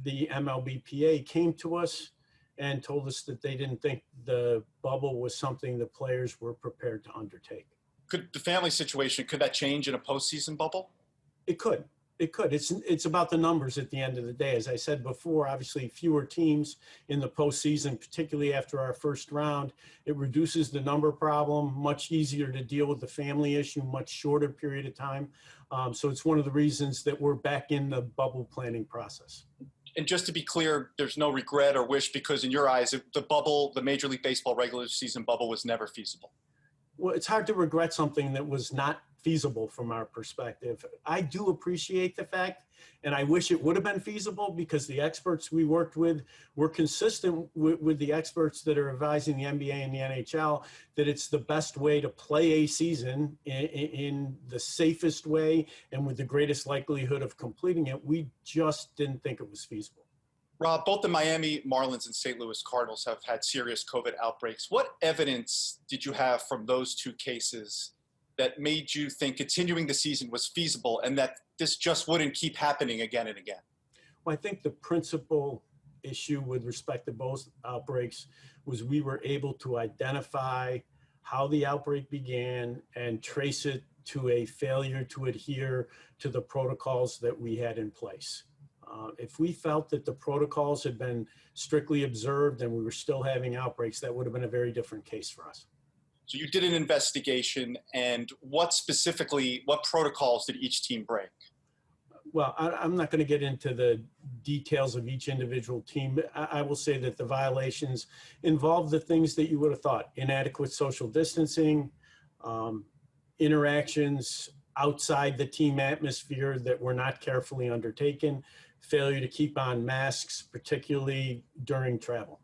the MLBPA came to us and told us that they didn't think the bubble was something the players were prepared to undertake. Could the family situation, could that change in a postseason bubble? It could. It could. It's about the numbers at the end of the day. As I said before, obviously fewer teams in the postseason, particularly after our first round. It reduces the number problem, much easier to deal with the family issue, much shorter period of time. So it's one of the reasons that we're back in the bubble planning process. And just to be clear, there's no regret or wish, because in your eyes, the bubble, the Major League Baseball regular season bubble, was never feasible. Well, it's hard to regret something that was not feasible from our perspective. I do appreciate the fact, and I wish it would have been feasible, because the experts we worked with were consistent with the experts that are advising the NBA and the NHL that it's the best way to play a season in the safest way and with the greatest likelihood of completing it. We just didn't think it was feasible. Rob, both the Miami Marlins and St. Louis Cardinals have had serious COVID outbreaks. What evidence did you have from those 2 cases that made you think continuing the season was feasible and that this just wouldn't keep happening again and again? Well, I think the principal issue with respect to both outbreaks was we were able to identify how the outbreak began and trace it to a failure to adhere to the protocols that we had in place. If we felt that the protocols had been strictly observed and we were still having outbreaks, that would have been a very different case for us. So you did an investigation, and what protocols did each team break? Well, I'm not going to get into the details of each individual team. I will say that the violations involved the things that you would have thought: inadequate social distancing, interactions outside the team atmosphere that were not carefully undertaken, failure to keep on masks, particularly during travel.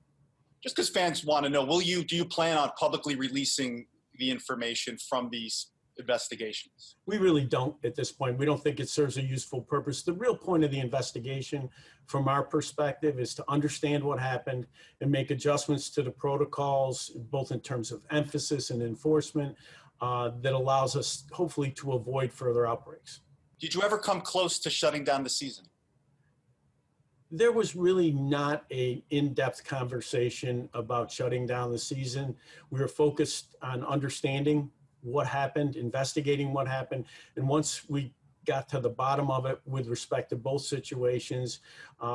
Just because fans want to know, do you plan on publicly releasing the information from these investigations? We really don't at this point. We don't think it serves a useful purpose. The real point of the investigation from our perspective is to understand what happened and make adjustments to the protocols, both in terms of emphasis and enforcement, that allows us hopefully to avoid further outbreaks. Did you ever come close to shutting down the season? There was really not an in-depth conversation about shutting down the season. We were focused on understanding what happened, investigating what happened. And once we got to the bottom of it with respect to both situations,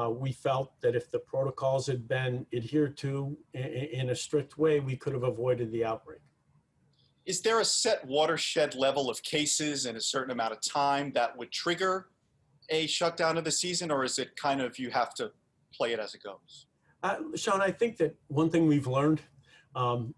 we felt that if the protocols had been adhered to in a strict way, we could have avoided the outbreak. Is there a set watershed level of cases in a certain amount of time that would trigger a shutdown of the season, or is it kind of you have to play it as it goes? Sean, I think that one thing we've learned,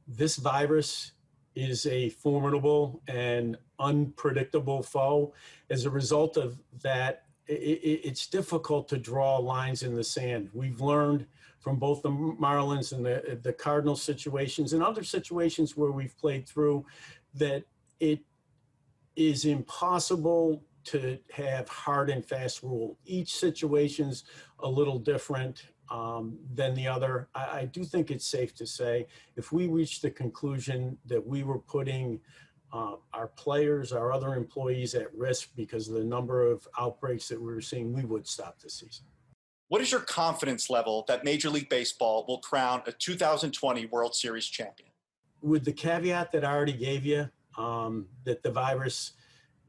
this virus is a formidable and unpredictable foe. As a result of that, it's difficult to draw lines in the sand. We've learned from both the Marlins and the Cardinals situations and other situations where we've played through that it is impossible to have hard and fast rule. Each situation's a little different than the other. I do think it's safe to say if we reach the conclusion that we were putting our players, our other employees at risk because of the number of outbreaks that we were seeing, we would stop the season. What is your confidence level that Major League Baseball will crown a 2020 World Series champion? With the caveat that I already gave you, that the virus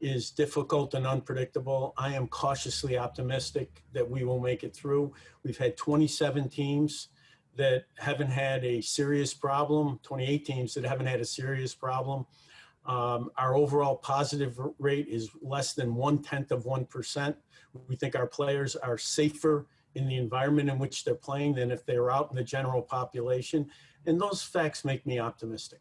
is difficult and unpredictable, I am cautiously optimistic that we will make it through. We've had 27 teams that haven't had a serious problem, 28 teams that haven't had a serious problem. Our overall positive rate is less than 0.1%. We think our players are safer in the environment in which they're playing than if they were out in the general population. And those facts make me optimistic.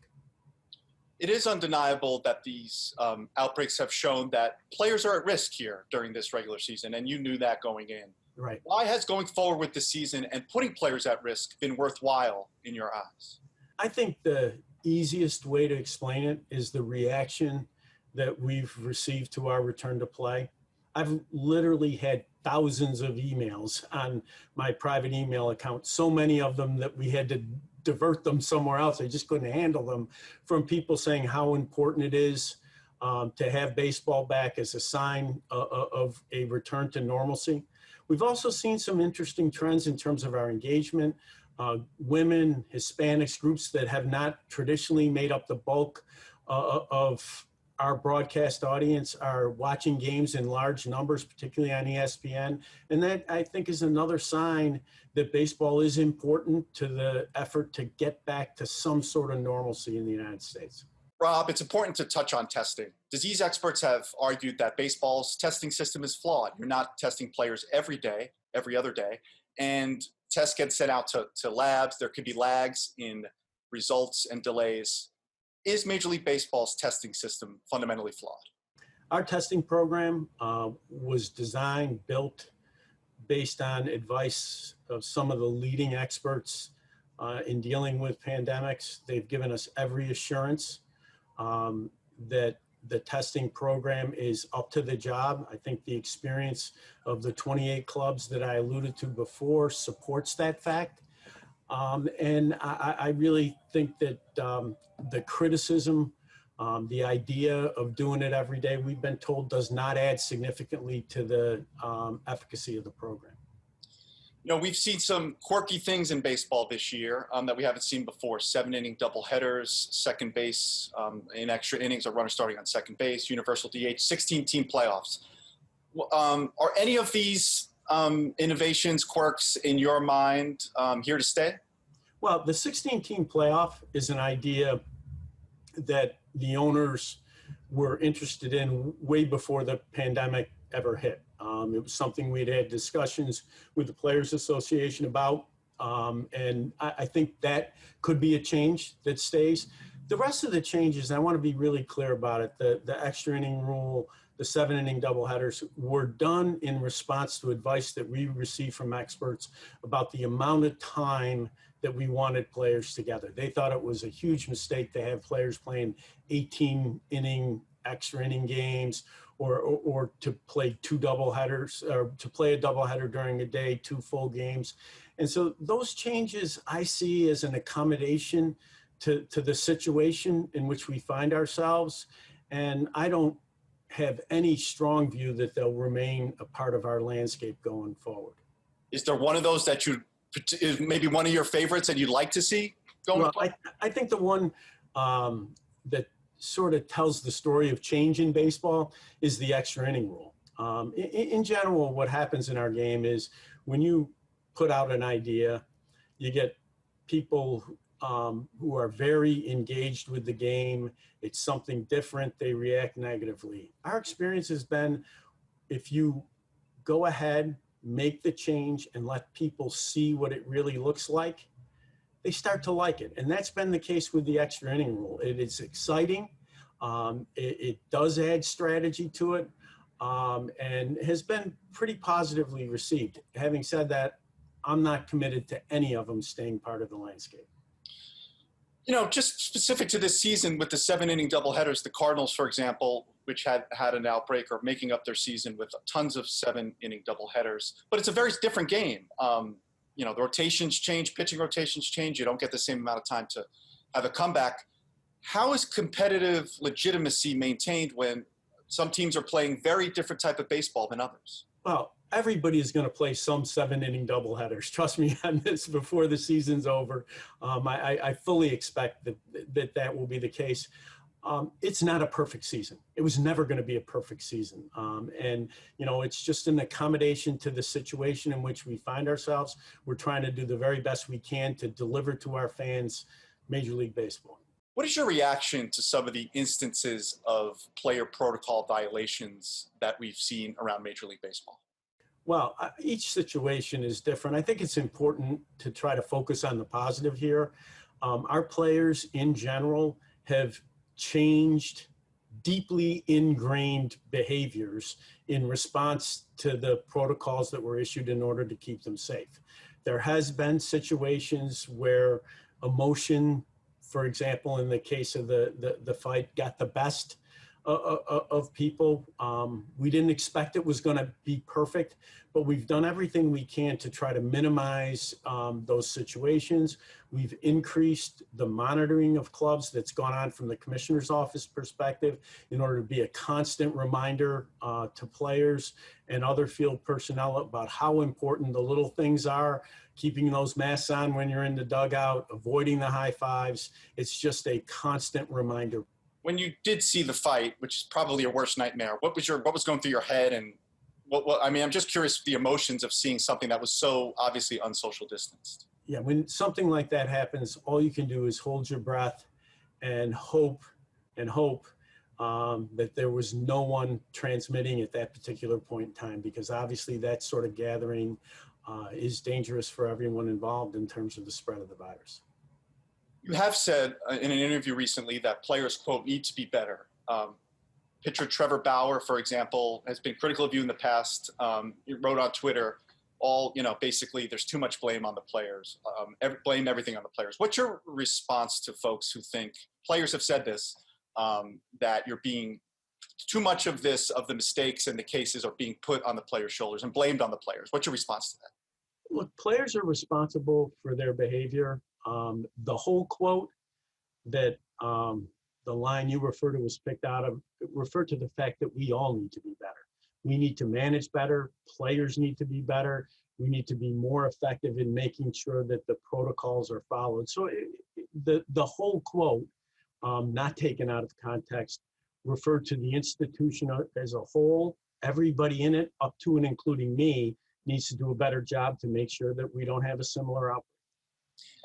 It is undeniable that these outbreaks have shown that players are at risk here during this regular season, and you knew that going in. Right. Why has going forward with the season and putting players at risk been worthwhile in your eyes? I think the easiest way to explain it is the reaction that we've received to our return to play. I've literally had thousands of emails on my private email account, so many of them that we had to divert them somewhere else. I just couldn't handle them, from people saying how important it is to have baseball back as a sign of a return to normalcy. We've also seen some interesting trends in terms of our engagement. Women, Hispanics, groups that have not traditionally made up the bulk of our broadcast audience are watching games in large numbers, particularly on ESPN. And that, I think, is another sign that baseball is important to the effort to get back to some sort of normalcy in the United States. Rob, it's important to touch on testing. Disease experts have argued that baseball's testing system is flawed. You're not testing players every day, every other day, and tests get sent out to labs. There could be lags in results and delays. Is Major League Baseball's testing system fundamentally flawed? Our testing program was designed, built based on advice of some of the leading experts in dealing with pandemics. They've given us every assurance that the testing program is up to the job. I think the experience of the 28 clubs that I alluded to before supports that fact. And I really think that the criticism, the idea of doing it every day, we've been told, does not add significantly to the efficacy of the program. You know, we've seen some quirky things in baseball this year that we haven't seen before. 7-inning doubleheaders, second base in extra innings, a runner starting on second base, universal DH, 16-team playoffs. Are any of these innovations, quirks in your mind here to stay? Well, the 16-team playoff is an idea that the owners were interested in way before the pandemic ever hit. It was something we'd had discussions with the Players Association about, and I think that could be a change that stays. The rest of the changes, I want to be really clear about it, the extra inning rule, the 7-inning doubleheaders were done in response to advice that we received from experts about the amount of time that we wanted players together. They thought it was a huge mistake to have players playing 18-inning extra inning games or to play two doubleheaders, or to play a doubleheader during a day, 2 full games. And so those changes I see as an accommodation to the situation in which we find ourselves. And I don't have any strong view that they'll remain a part of our landscape going forward. Is there one of those that is maybe one of your favorites that you'd like to see going forward? I think the one that sort of tells the story of change in baseball is the extra inning rule. In general, what happens in our game is when you put out an idea, you get people who are very engaged with the game. It's something different. They react negatively. Our experience has been, if you go ahead, make the change, and let people see what it really looks like, they start to like it. And that's been the case with the extra inning rule. It is exciting. It does add strategy to it, and has been pretty positively received. Having said that, I'm not committed to any of them staying part of the landscape. You know, just specific to this season with the 7-inning doubleheaders, the Cardinals, for example, which had an outbreak, are making up their season with tons of 7-inning doubleheaders. But it's a very different game. You know, the rotations change, pitching rotations change. You don't get the same amount of time to have a comeback. How is competitive legitimacy maintained when some teams are playing very different type of baseball than others? Well, everybody is going to play some 7-inning doubleheaders. Trust me on this before the season's over. I fully expect that will be the case. It's not a perfect season. It was never going to be a perfect season. And, it's just an accommodation to the situation in which we find ourselves. We're trying to do the very best we can to deliver to our fans Major League Baseball. What is your reaction to some of the instances of player protocol violations that we've seen around Major League Baseball? Well, each situation is different. I think it's important to try to focus on the positive here. Our players in general have changed deeply ingrained behaviors in response to the protocols that were issued in order to keep them safe. There has been situations where emotion, for example, in the case of the fight, got the best of people. We didn't expect it was going to be perfect, but we've done everything we can to try to minimize those situations. We've increased the monitoring of clubs that's gone on from the commissioner's office perspective in order to be a constant reminder to players and other field personnel about how important the little things are, keeping those masks on when you're in the dugout, avoiding the high fives. It's just a constant reminder. When you did see the fight, which is probably your worst nightmare, what was going through your head, and I'm just curious the emotions of seeing something that was so obviously unsocial distanced. Yeah, when something like that happens, all you can do is hold your breath and hope that there was no one transmitting at that particular point in time, because obviously that sort of gathering is dangerous for everyone involved in terms of the spread of the virus. You have said in an interview recently that players, quote, need to be better. Pitcher Trevor Bauer, for example, has been critical of you in the past. He wrote on Twitter, basically there's too much blame on the players. Blame everything on the players. What's your response to folks who think, players have said this, that you're being too much of the mistakes and the cases are being put on the players' shoulders and blamed on the players? What's your response to that? Look, players are responsible for their behavior. The whole quote that the line you refer to was picked out of referred to the fact that we all need to be better. We need to manage better. Players need to be better. We need to be more effective in making sure that the protocols are followed. So the whole quote, not taken out of context, referred to the institution as a whole. Everybody in it, up to and including me, needs to do a better job to make sure that we don't have a similar outbreak.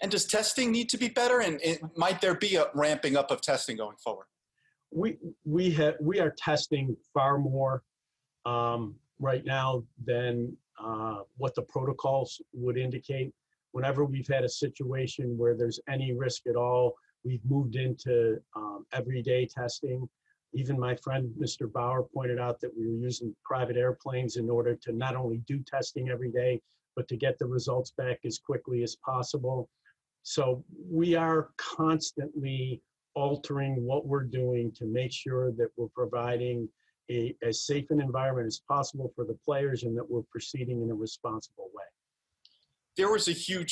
And does testing need to be better? And might there be a ramping up of testing going forward? We are testing far more right now than what the protocols would indicate. Whenever we've had a situation where there's any risk at all, we've moved into everyday testing. Even my friend, Mr. Bauer, pointed out that we were using private airplanes in order to not only do testing every day, but to get the results back as quickly as possible. So we are constantly altering what we're doing to make sure that we're providing as safe an environment as possible for the players and that we're proceeding in a responsible way. There was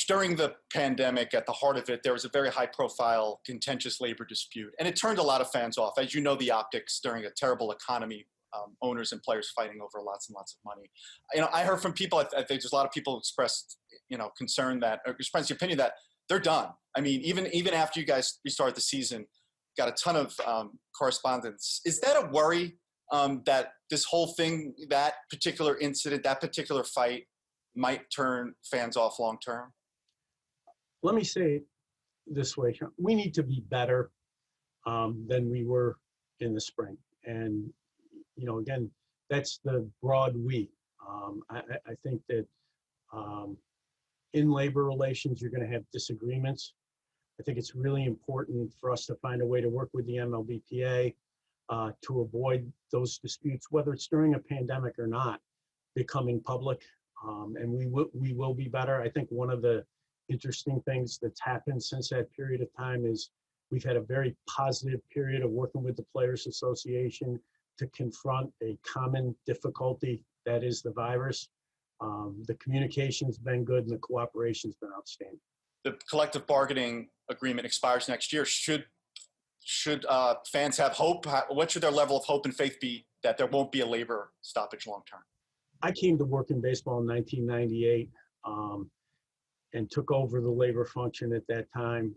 during the pandemic, at the heart of it, there was a very high profile contentious labor dispute. And it turned a lot of fans off. As you know, the optics during a terrible economy, owners and players fighting over lots and lots of money. I heard from people, I think there's a lot of people who expressed, concern that, or expressed the opinion that they're done. I mean, even after you guys restarted the season, got a ton of correspondence. Is that a worry that this whole thing, that particular incident, that particular fight might turn fans off long term? Let me say it this way, Sean. We need to be better than we were in the spring. And, again, that's the broad we. I think that in labor relations, you're going to have disagreements. I think it's really important for us to find a way to work with the MLBPA to avoid those disputes, whether it's during a pandemic or not, becoming public. And we will be better. I think one of the interesting things that's happened since that period of time is we've had a very positive period of working with the Players Association to confront a common difficulty, that is the virus. The communication's been good and the cooperation's been outstanding. The collective bargaining agreement expires next year. Should fans have hope? What should their level of hope and faith be that there won't be a labor stoppage long term? I came to work in baseball in 1998 and took over the labor function at that time.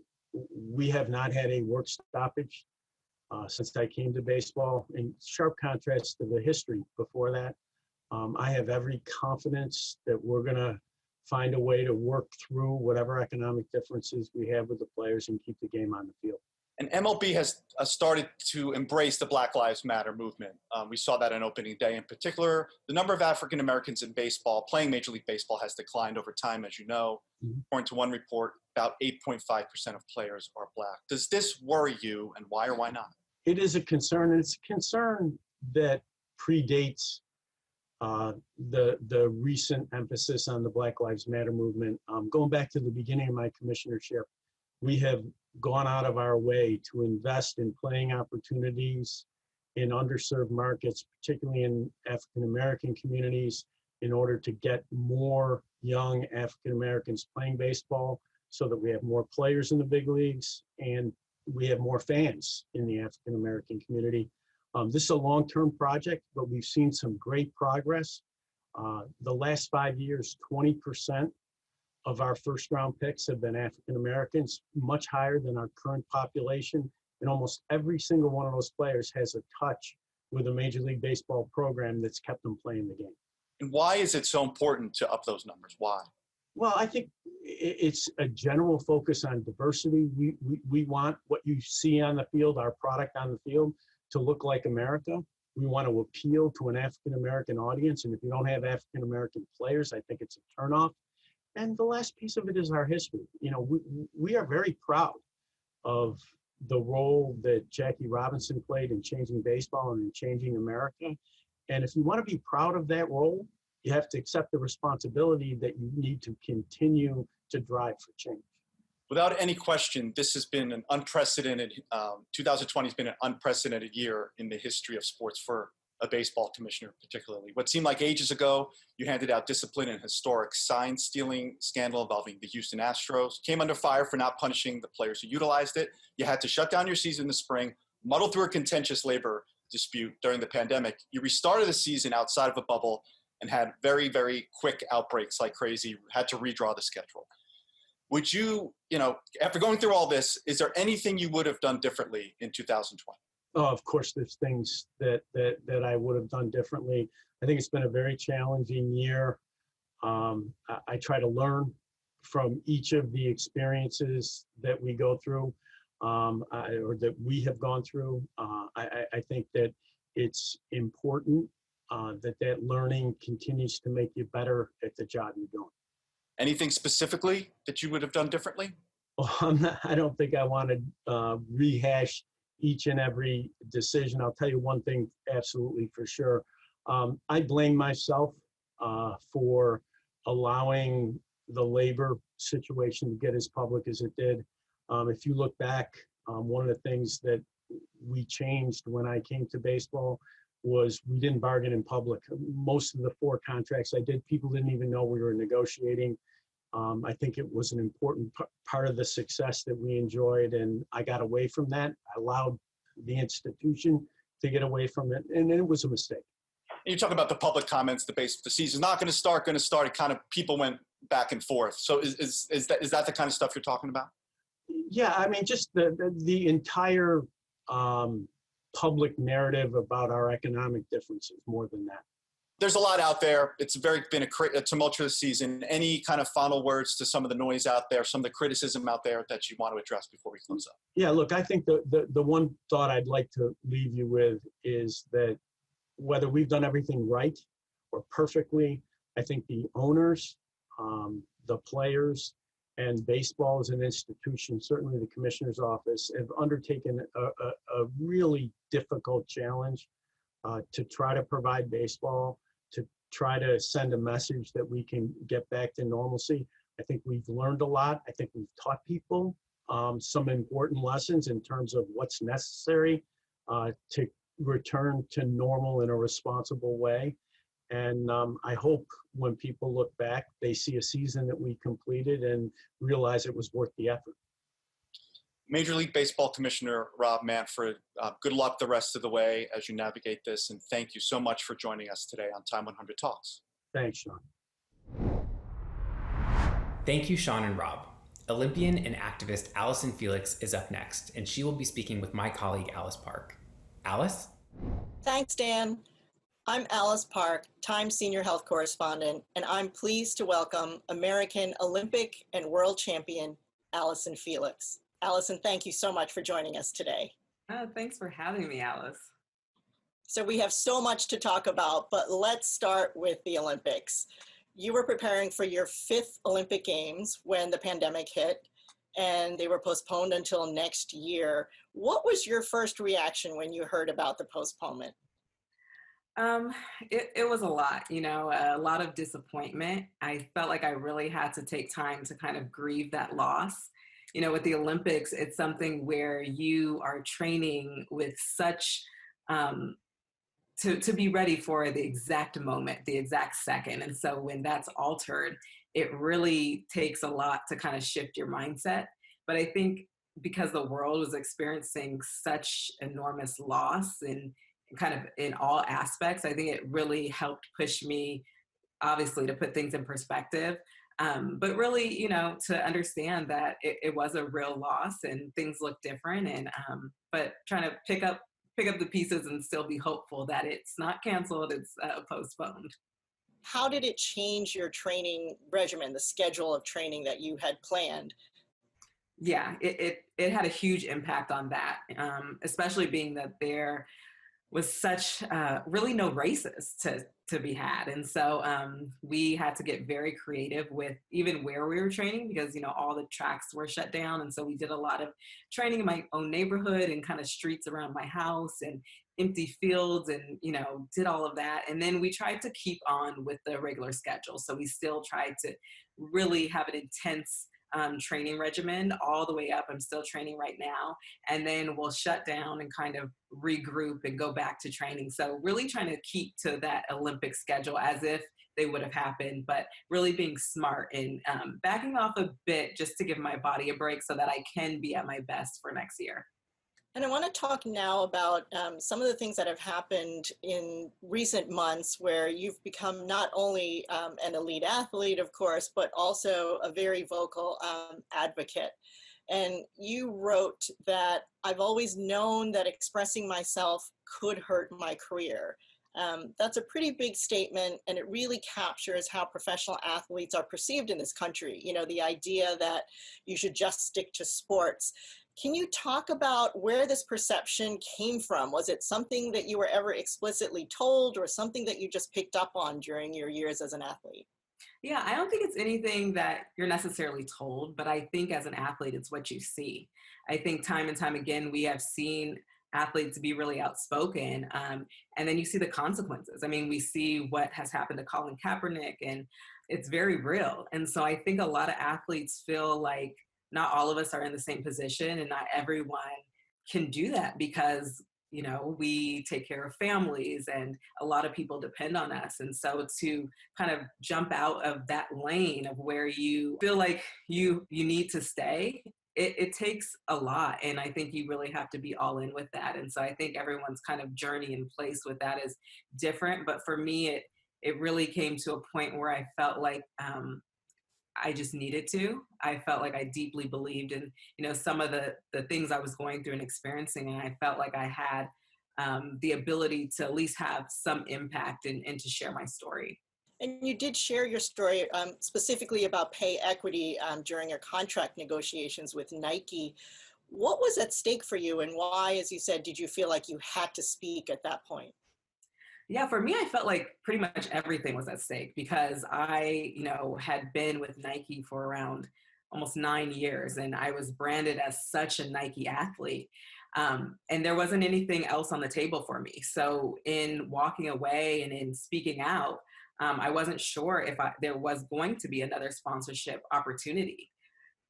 We have not had a work stoppage since I came to baseball, in sharp contrast to the history before that. I have every confidence that we're going to find a way to work through whatever economic differences we have with the players and keep the game on the field. And MLB has started to embrace the Black Lives Matter movement. We saw that on opening day in particular. The number of African Americans in baseball, playing Major League Baseball, has declined over time, as you know. According to one report, about 8.5% of players are Black. Does this worry you, and why or why not? It is a concern, and it's a concern that predates the recent emphasis on the Black Lives Matter movement. Going back to the beginning of my commissionership, we have gone out of our way to invest in playing opportunities in underserved markets, particularly in African American communities, in order to get more young African Americans playing baseball so that we have more players in the big leagues and we have more fans in the African American community. This is a long-term project, but we've seen some great progress. The last 5 years, 20% of our first-round picks have been African Americans, much higher than our current population. And almost every single one of those players has a touch with a Major League Baseball program that's kept them playing the game. And why is it so important to up those numbers? Why? Well, I think it's a general focus on diversity. We want what you see on the field, our product on the field, to look like America. We want to appeal to an African-American audience. And if you don't have African-American players, I think it's a turnoff. And the last piece of it is our history. You know, we are very proud of the role that Jackie Robinson played in changing baseball and in changing America. And if you want to be proud of that role, you have to accept the responsibility that you need to continue to drive for change. Without any question, this has been an unprecedented, 2020 has been an unprecedented year in the history of sports for a baseball commissioner particularly. What seemed like ages ago, you handed out discipline in a historic sign stealing scandal involving the Houston Astros, came under fire for not punishing the players who utilized it. You had to shut down your season in the spring, muddle through a contentious labor dispute during the pandemic. You restarted the season outside of a bubble and had very, very quick outbreaks like crazy, had to redraw the schedule. Would you, after going through all this, is there anything you would have done differently in 2020? Oh, of course, there's things that I would have done differently. I think it's been a very challenging year. I try to learn from each of the experiences that we go through, or that we have gone through. I think that it's important that learning continues to make you better at the job you're doing. Anything specifically that you would have done differently? Well, I don't think I want to rehash each and every decision. I'll tell you one thing absolutely for sure. I blame myself for allowing the labor situation to get as public as it did. If you look back, one of the things that we changed when I came to baseball was we didn't bargain in public. Most of the 4 contracts I did, people didn't even know we were negotiating. I think it was an important part of the success that we enjoyed, and I got away from that. I allowed the institution to get away from it, and it was a mistake. And you talk about the public comments, the season's not going to start. It kind of people went back and forth. So is that the kind of stuff you're talking about? Yeah, I mean, just the entire public narrative about our economic differences, more than that. There's a lot out there. It's been a tumultuous season. Any kind of final words to some of the noise out there, some of the criticism out there that you want to address before we close up? Yeah, look, I think the one thought I'd like to leave you with is that whether we've done everything right or perfectly, I think the owners, the players, and baseball as an institution, certainly the commissioner's office, have undertaken a really difficult challenge to try to provide baseball, to try to send a message that we can get back to normalcy. I think we've learned a lot. I think we've taught people some important lessons in terms of what's necessary to return to normal in a responsible way. And I hope when people look back, they see a season that we completed and realize it was worth the effort. Major League Baseball Commissioner Rob Manfred, good luck the rest of the way as you navigate this, and thank you so much for joining us today on Time 100 Talks. Thanks, Sean. Thank you, Sean and Rob. Olympian and activist Allyson Felix is up next, and she will be speaking with my colleague, Alice Park. Alice? Thanks, Dan. I'm Alice Park, Time Senior Health Correspondent, and I'm pleased to welcome American Olympic and World Champion Allyson Felix. Allyson, thank you so much for joining us today. Thanks for having me, Alice. So we have so much to talk about, but let's start with the Olympics. You were preparing for your 5th Olympic Games when the pandemic hit, and they were postponed until next year. What was your first reaction when you heard about the postponement? It was a lot, a lot of disappointment. I felt like I really had to take time to kind of grieve that loss. With the Olympics, it's something where you are training with such, to be ready for the exact moment, the exact second. And so when that's altered, it really takes a lot to kind of shift your mindset. But I think because the world was experiencing such enormous loss and kind of in all aspects, I think it really helped push me, obviously, to put things in perspective. But really, to understand that it was a real loss and things look different, and but trying to pick up the pieces and still be hopeful that it's not canceled, it's postponed. How did it change your training regimen, the schedule of training that you had planned? Yeah, it had a huge impact on that, especially being that there was such really no races to be had. And so we had to get very creative with even where we were training, because, all the tracks were shut down. And so we did a lot of training in my own neighborhood and kind of streets around my house and empty fields and, did all of that. And then we tried to keep on with the regular schedule. So we still tried to really have an intense training regimen all the way up. I'm still training right now. And then we'll shut down and kind of regroup and go back to training. So really trying to keep to that Olympic schedule as if they would have happened, but really being smart and backing off a bit just to give my body a break so that I can be at my best for next year. And I want to talk now about some of the things that have happened in recent months where you've become not only an elite athlete, of course, but also a very vocal advocate. And you wrote that I've always known that expressing myself could hurt my career. That's a pretty big statement, and it really captures how professional athletes are perceived in this country. The idea that you should just stick to sports. Can you talk about where this perception came from? Was it something that you were ever explicitly told, or something that you just picked up on during your years as an athlete? Yeah, I don't think it's anything that you're necessarily told, but I think as an athlete, it's what you see. I think time and time again, we have seen athletes be really outspoken, and then you see the consequences. I mean, we see what has happened to Colin Kaepernick, and it's very real. And so I think a lot of athletes feel like not all of us are in the same position, and not everyone can do that because, we take care of families and a lot of people depend on us. And so to kind of jump out of that lane of where you feel like you need to stay, it takes a lot. And I think you really have to be all in with that. And so I think everyone's kind of journey and place with that is different. But for me, it really came to a point where I felt like I just needed to. I felt like I deeply believed in, some of the things I was going through and experiencing. And I felt like I had the ability to at least have some impact and to share my story. And you did share your story specifically about pay equity during your contract negotiations with Nike. What was at stake for you, and why, as you said, did you feel like you had to speak at that point? Yeah, for me, I felt like pretty much everything was at stake because I, had been with Nike for around almost 9 years, and I was branded as such a Nike athlete. And there wasn't anything else on the table for me. So in walking away and in speaking out, I wasn't sure if there was going to be another sponsorship opportunity.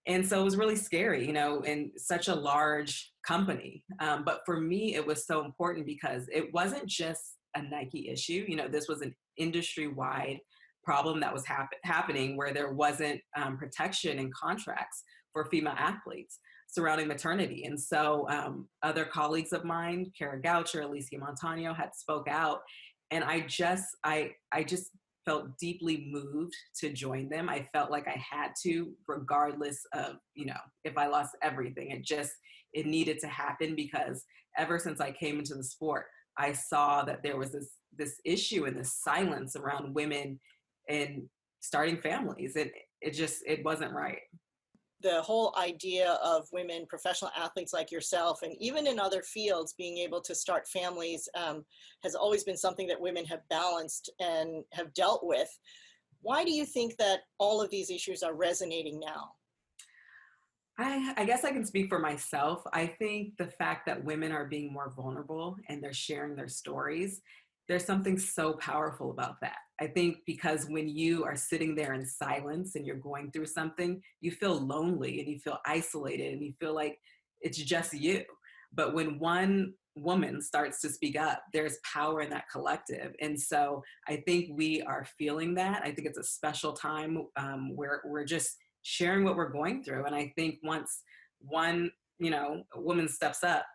And so it was really scary, in such a large company. But for me, it was so important because it wasn't just a Nike issue. This was an industry-wide problem that was happening where there wasn't protection in contracts for female athletes surrounding maternity. And so other colleagues of mine, Kara Goucher, Alicia Montano, had spoke out. And I just felt deeply moved to join them. I felt like I had to, regardless of, if I lost everything. It needed to happen, because ever since I came into the sport, I saw that there was this issue and this silence around women and starting families. It wasn't right. The whole idea of women, professional athletes like yourself, and even in other fields, being able to start families has always been something that women have balanced and have dealt with. Why do you think that all of these issues are resonating now? I guess I can speak for myself. I think the fact that women are being more vulnerable and they're sharing their stories, there's something so powerful about that. I think because when you are sitting there in silence and you're going through something, you feel lonely and you feel isolated and you feel like it's just you. But when one woman starts to speak up, there's power in that collective. And so I think we are feeling that. I think it's a special time where we're just sharing what we're going through. And I think once one, woman steps up,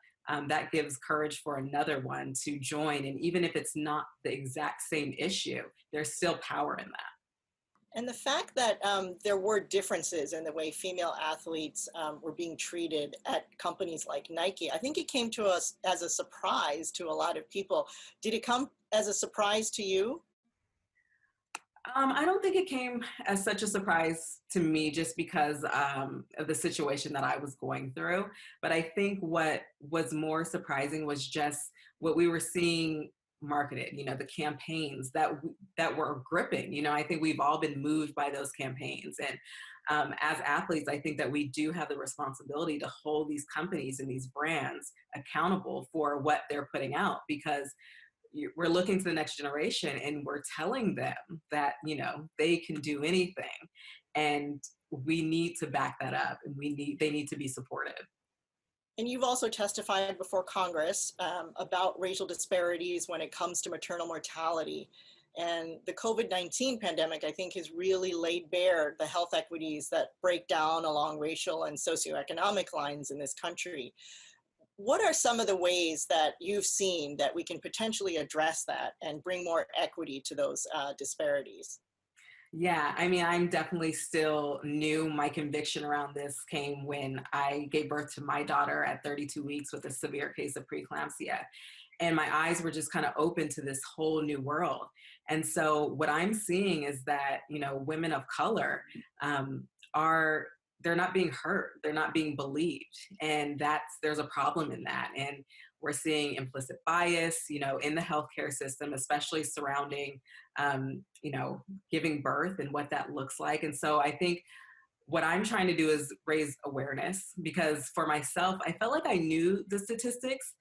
that gives courage for another one to join. And even if it's not the exact same issue, there's still power in that. And the fact that there were differences in the way female athletes were being treated at companies like Nike, I think it came to us as a surprise to a lot of people. Did it come as a surprise to you? I don't think it came as such a surprise to me, just because of the situation that I was going through. But I think what was more surprising was just what we were seeing marketed, the campaigns that were gripping. I think we've all been moved by those campaigns. And as athletes, I think that we do have the responsibility to hold these companies and these brands accountable for what they're putting out, because we're looking to the next generation and we're telling them that, they can do anything, and we need to back that up, and they need to be supported. And you've also testified before Congress about racial disparities when it comes to maternal mortality. And the COVID-19 pandemic, I think, has really laid bare the health equities that break down along racial and socioeconomic lines in this country. What are some of the ways that you've seen that we can potentially address that and bring more equity to those disparities? Yeah, I'm definitely still new. My conviction around this came when I gave birth to my daughter at 32 weeks with a severe case of preeclampsia. And my eyes were just kind of open to this whole new world. And so what I'm seeing is that, women of color they're not being heard, they're not being believed. And there's a problem in that. And we're seeing implicit bias, in the healthcare system, especially surrounding, giving birth and what that looks like. And so I think what I'm trying to do is raise awareness, because for myself, I felt like I knew the statistics,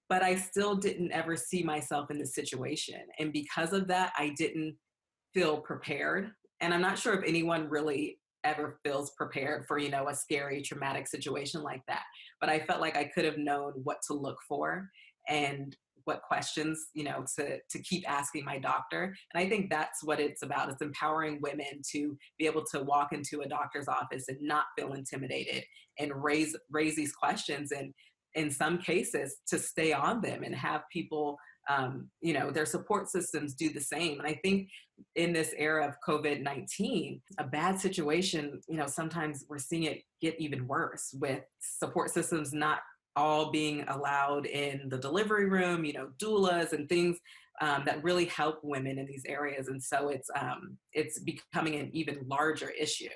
but I still didn't ever see myself in this situation. And because of that, I didn't feel prepared. And I'm not sure if anyone really ever feels prepared for, a scary, traumatic situation like that. But I felt like I could have known what to look for and what questions, to keep asking my doctor. And I think that's what it's about. It's empowering women to be able to walk into a doctor's office and not feel intimidated and raise these questions, and in some cases to stay on them and have people their support systems do the same. And I think in this era of COVID-19, a bad situation, sometimes we're seeing it get even worse, with support systems not all being allowed in the delivery room, doulas and things that really help women in these areas. And so it's becoming an even larger issue.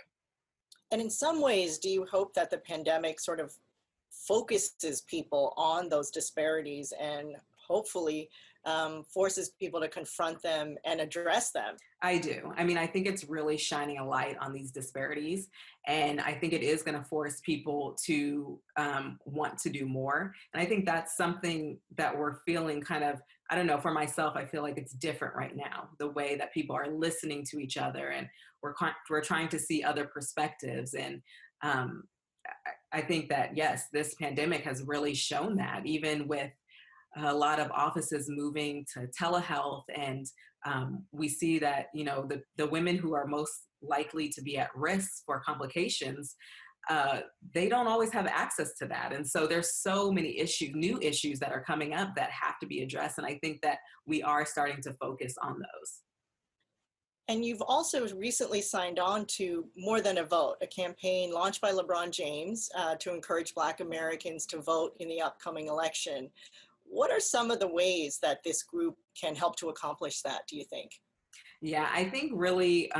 And in some ways, do you hope that the pandemic sort of focuses people on those disparities and hopefully forces people to confront them and address them? I do. I think it's really shining a light on these disparities. And I think it is going to force people to want to do more. And I think that's something that we're feeling kind of, I don't know, for myself, I feel like it's different right now, the way that people are listening to each other, and we're trying to see other perspectives. And I think that, yes, this pandemic has really shown that, even with a lot of offices moving to telehealth. And we see that, the women who are most likely to be at risk for complications, they don't always have access to that. And so there's so many new issues that are coming up that have to be addressed. And I think that we are starting to focus on those. And you've also recently signed on to More Than a Vote, a campaign launched by LeBron James to encourage Black Americans to vote in the upcoming election. What are some of the ways that this group can help to accomplish that, do you think? Yeah, I think really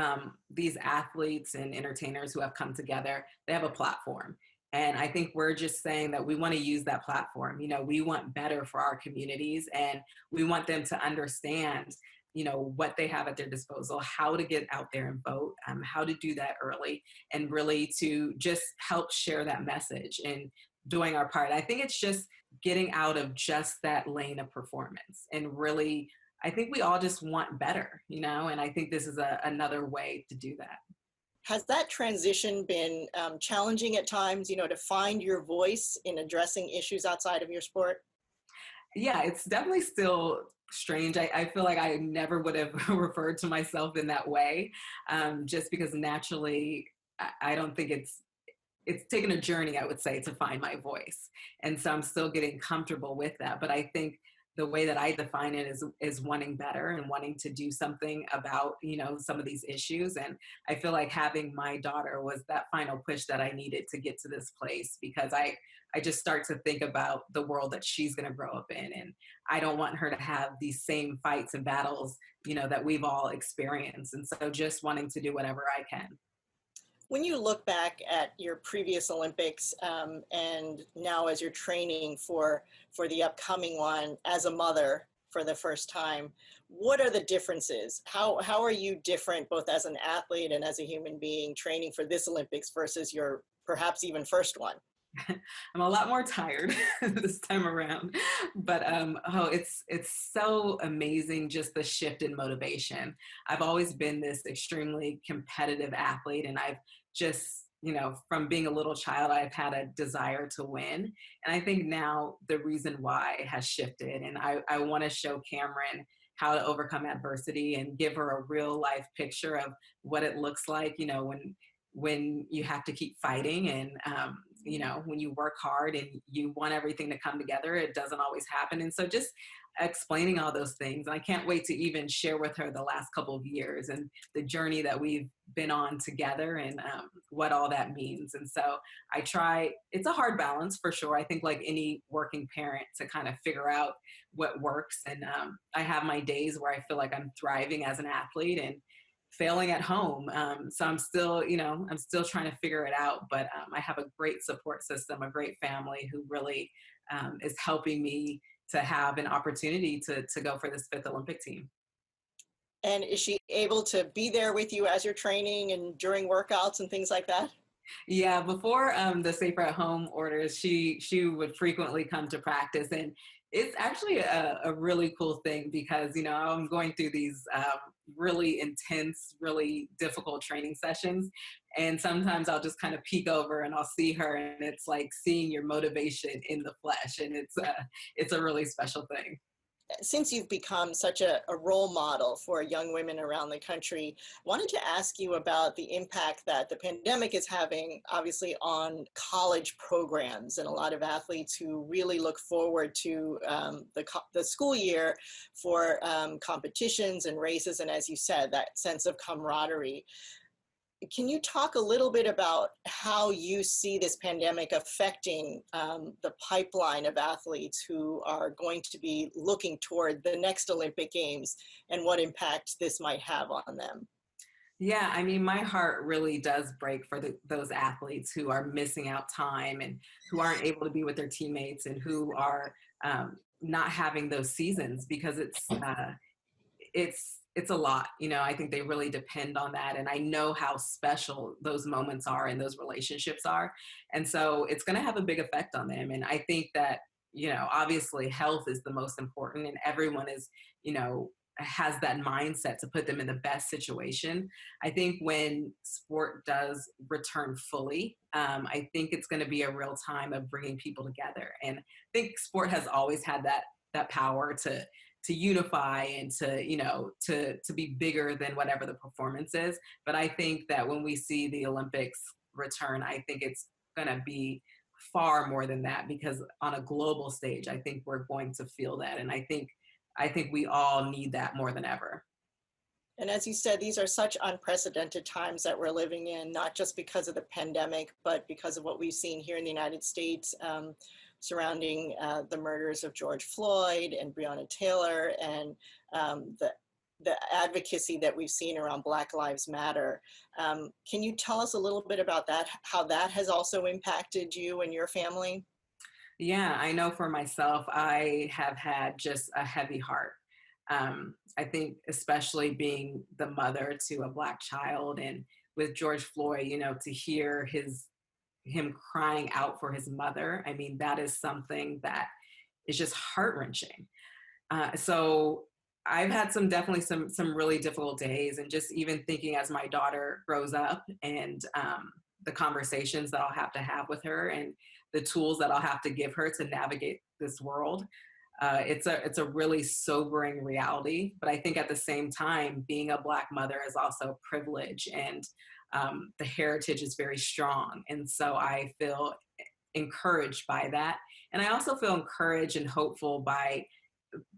these athletes and entertainers who have come together, they have a platform. And I think we're just saying that we want to use that platform. You know, we want better for our communities and we want them to understand, you know, what they have at their disposal, how to get out there and vote, how to do that early, and really to just help share that message and doing our part. I think it's just getting out of just that lane of performance and really I think we all just want better, you know, and I think this is another way to do that. Has that transition been challenging at times, you know, to find your voice in addressing issues outside of your sport? Yeah, it's definitely still strange. I feel like I never would have referred to myself in that way, just because naturally, I don't think it's taken a journey, I would say, to find my voice. And so I'm still getting comfortable with that. But I think the way that I define it is wanting better and wanting to do something about, you know, some of these issues. And I feel like having my daughter was that final push that I needed to get to this place, because I just start to think about the world that she's going to grow up in. And I don't want her to have these same fights and battles, you know, that we've all experienced. And so just wanting to do whatever I can. When you look back at your previous Olympics and now as you're training for the upcoming one as a mother for the first time, what are the differences? How are you different both as an athlete and as a human being training for this Olympics versus your perhaps even first one? I'm a lot more tired this time around, but it's so amazing, just the shift in motivation. I've always been this extremely competitive athlete, and I've just, you know, from being a little child, I've had a desire to win. And I think now the reason why has shifted, and I want to show Cameron how to overcome adversity and give her a real life picture of what it looks like, you know, when you have to keep fighting and, you know, when you work hard and you want everything to come together, it doesn't always happen. And so just explaining all those things. And I can't wait to even share with her the last couple of years and the journey that we've been on together and what all that means. And so I try, it's a hard balance for sure. I think like any working parent to kind of figure out what works. And I have my days where I feel like I'm thriving as an athlete and failing at home. So I'm still, you know, I'm still trying to figure it out, but I have a great support system, a great family who really is helping me to have an opportunity to go for this 5th Olympic team. And is she able to be there with you as you're training and during workouts and things like that? Yeah, before the safer at home orders, she would frequently come to practice, and it's actually a really cool thing because, you know, I'm going through these really intense, really difficult training sessions. And sometimes I'll just kind of peek over and I'll see her, and it's like seeing your motivation in the flesh. And it's a really special thing. Since you've become such a role model for young women around the country, I wanted to ask you about the impact that the pandemic is having, obviously, on college programs and a lot of athletes who really look forward to the school year for competitions and races, and as you said, that sense of camaraderie. Can you talk a little bit about how you see this pandemic affecting the pipeline of athletes who are going to be looking toward the next Olympic Games and what impact this might have on them? Yeah, I mean, my heart really does break for those athletes who are missing out time and who aren't able to be with their teammates and who are not having those seasons, because it's a lot. You know, I think they really depend on that. And I know how special those moments are and those relationships are. And so it's going to have a big effect on them. And I think that, you know, obviously health is the most important, and everyone is, you know, has that mindset to put them in the best situation. I think when sport does return fully, I think it's going to be a real time of bringing people together. And I think sport has always had that power to unify and to, you know, to be bigger than whatever the performance is. But I think that when we see the Olympics return, I think it's going to be far more than that, because on a global stage, I think we're going to feel that. And I think we all need that more than ever. And as you said, these are such unprecedented times that we're living in, not just because of the pandemic, but because of what we've seen here in the United States surrounding the murders of George Floyd and Breonna Taylor, and the advocacy that we've seen around Black Lives Matter. Can you tell us a little bit about that, how that has also impacted you and your family? Yeah, I know for myself, I have had just a heavy heart. I think especially being the mother to a Black child, and with George Floyd, you know, to hear him crying out for his mother, I mean, that is something that is just heart-wrenching. So I've had definitely some really difficult days, and just even thinking as my daughter grows up, and the conversations that I'll have to have with her, and the tools that I'll have to give her to navigate this world. It's a really sobering reality, but I think at the same time, being a Black mother is also a privilege, and the heritage is very strong. And so I feel encouraged by that. And I also feel encouraged and hopeful by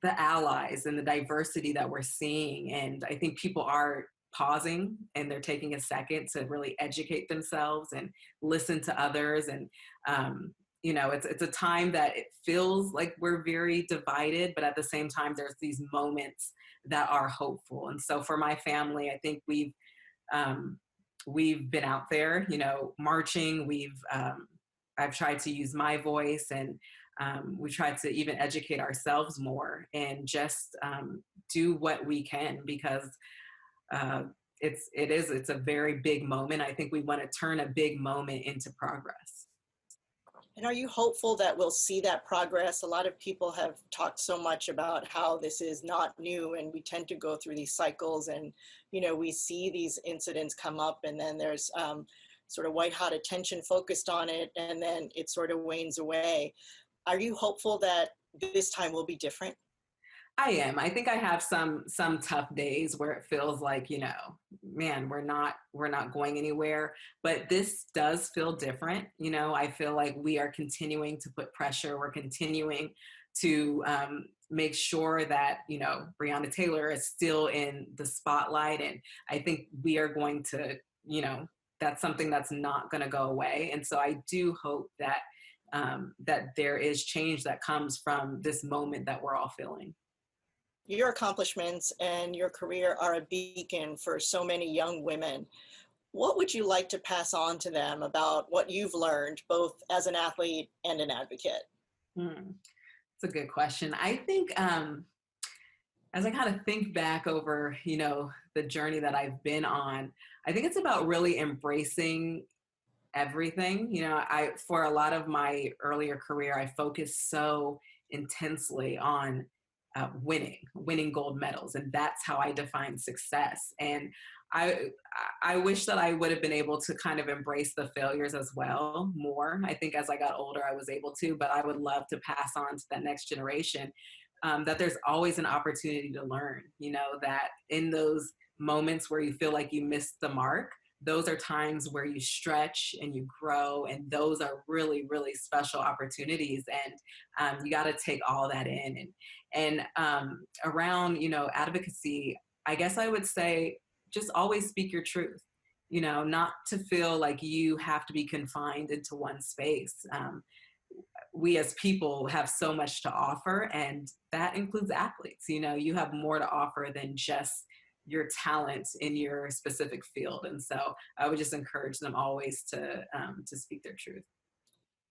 the allies and the diversity that we're seeing. And I think people are pausing, and they're taking a second to really educate themselves and listen to others. And you know, it's a time that it feels like we're very divided, but at the same time, there's these moments that are hopeful. And so for my family, I think we've been out there, you know, marching. I've tried to use my voice, and we tried to even educate ourselves more, and just do what we can, because it's a very big moment. I think we want to turn a big moment into progress. And are you hopeful that we'll see that progress? A lot of people have talked so much about how this is not new, and we tend to go through these cycles, and, you know, we see these incidents come up, and then there's sort of white hot attention focused on it, and then it sort of wanes away. Are you hopeful that this time will be different? I am. I think I have some tough days where it feels like, you know, man, we're not going anywhere. But this does feel different. You know, I feel like we are continuing to put pressure. We're continuing to make sure that, you know, Breonna Taylor is still in the spotlight. And I think we are going to, you know, that's something that's not going to go away. And so I do hope that that there is change that comes from this moment that we're all feeling. Your accomplishments and your career are a beacon for so many young women. What would you like to pass on to them about what you've learned, both as an athlete and an advocate? It's a good question. I think as I kind of think back over, you know, the journey that I've been on, I think it's about really embracing everything. You know, for a lot of my earlier career, I focused so intensely on winning gold medals, and that's how I define success. And I wish that I would have been able to kind of embrace the failures as well more. I think as I got older, I was able to, but I would love to pass on to that next generation that there's always an opportunity to learn. You know, that in those moments where you feel like you missed the mark, those are times where you stretch and you grow, and those are really, really special opportunities. And you got to take all that in. And around, you know, advocacy, I guess I would say just always speak your truth. You know, not to feel like you have to be confined into one space. We as people have so much to offer, and that includes athletes. You know, you have more to offer than just your talent in your specific field. And so I would just encourage them always to speak their truth.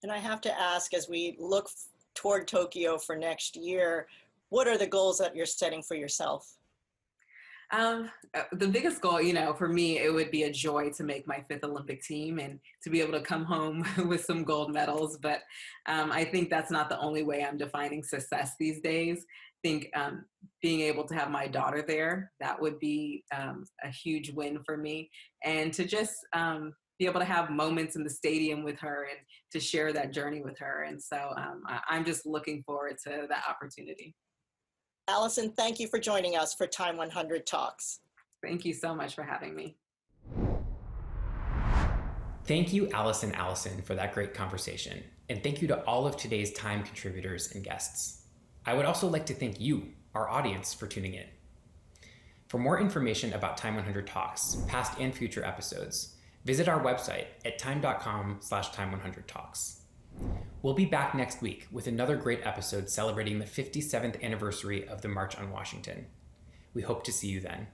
And I have to ask, as we look toward Tokyo for next year, what are the goals that you're setting for yourself? The biggest goal, you know, for me, it would be a joy to make my 5th Olympic team and to be able to come home with some gold medals. But I think that's not the only way I'm defining success these days. I think being able to have my daughter there, that would be a huge win for me. And to just be able to have moments in the stadium with her and to share that journey with her. And so I'm just looking forward to that opportunity. Allyson, thank you for joining us for Time 100 Talks. Thank you so much for having me. Thank you, Allyson, for that great conversation. And thank you to all of today's Time contributors and guests. I would also like to thank you, our audience, for tuning in. For more information about Time 100 Talks, past and future episodes, visit our website at time.com/time100talks. We'll be back next week with another great episode celebrating the 57th anniversary of the March on Washington. We hope to see you then.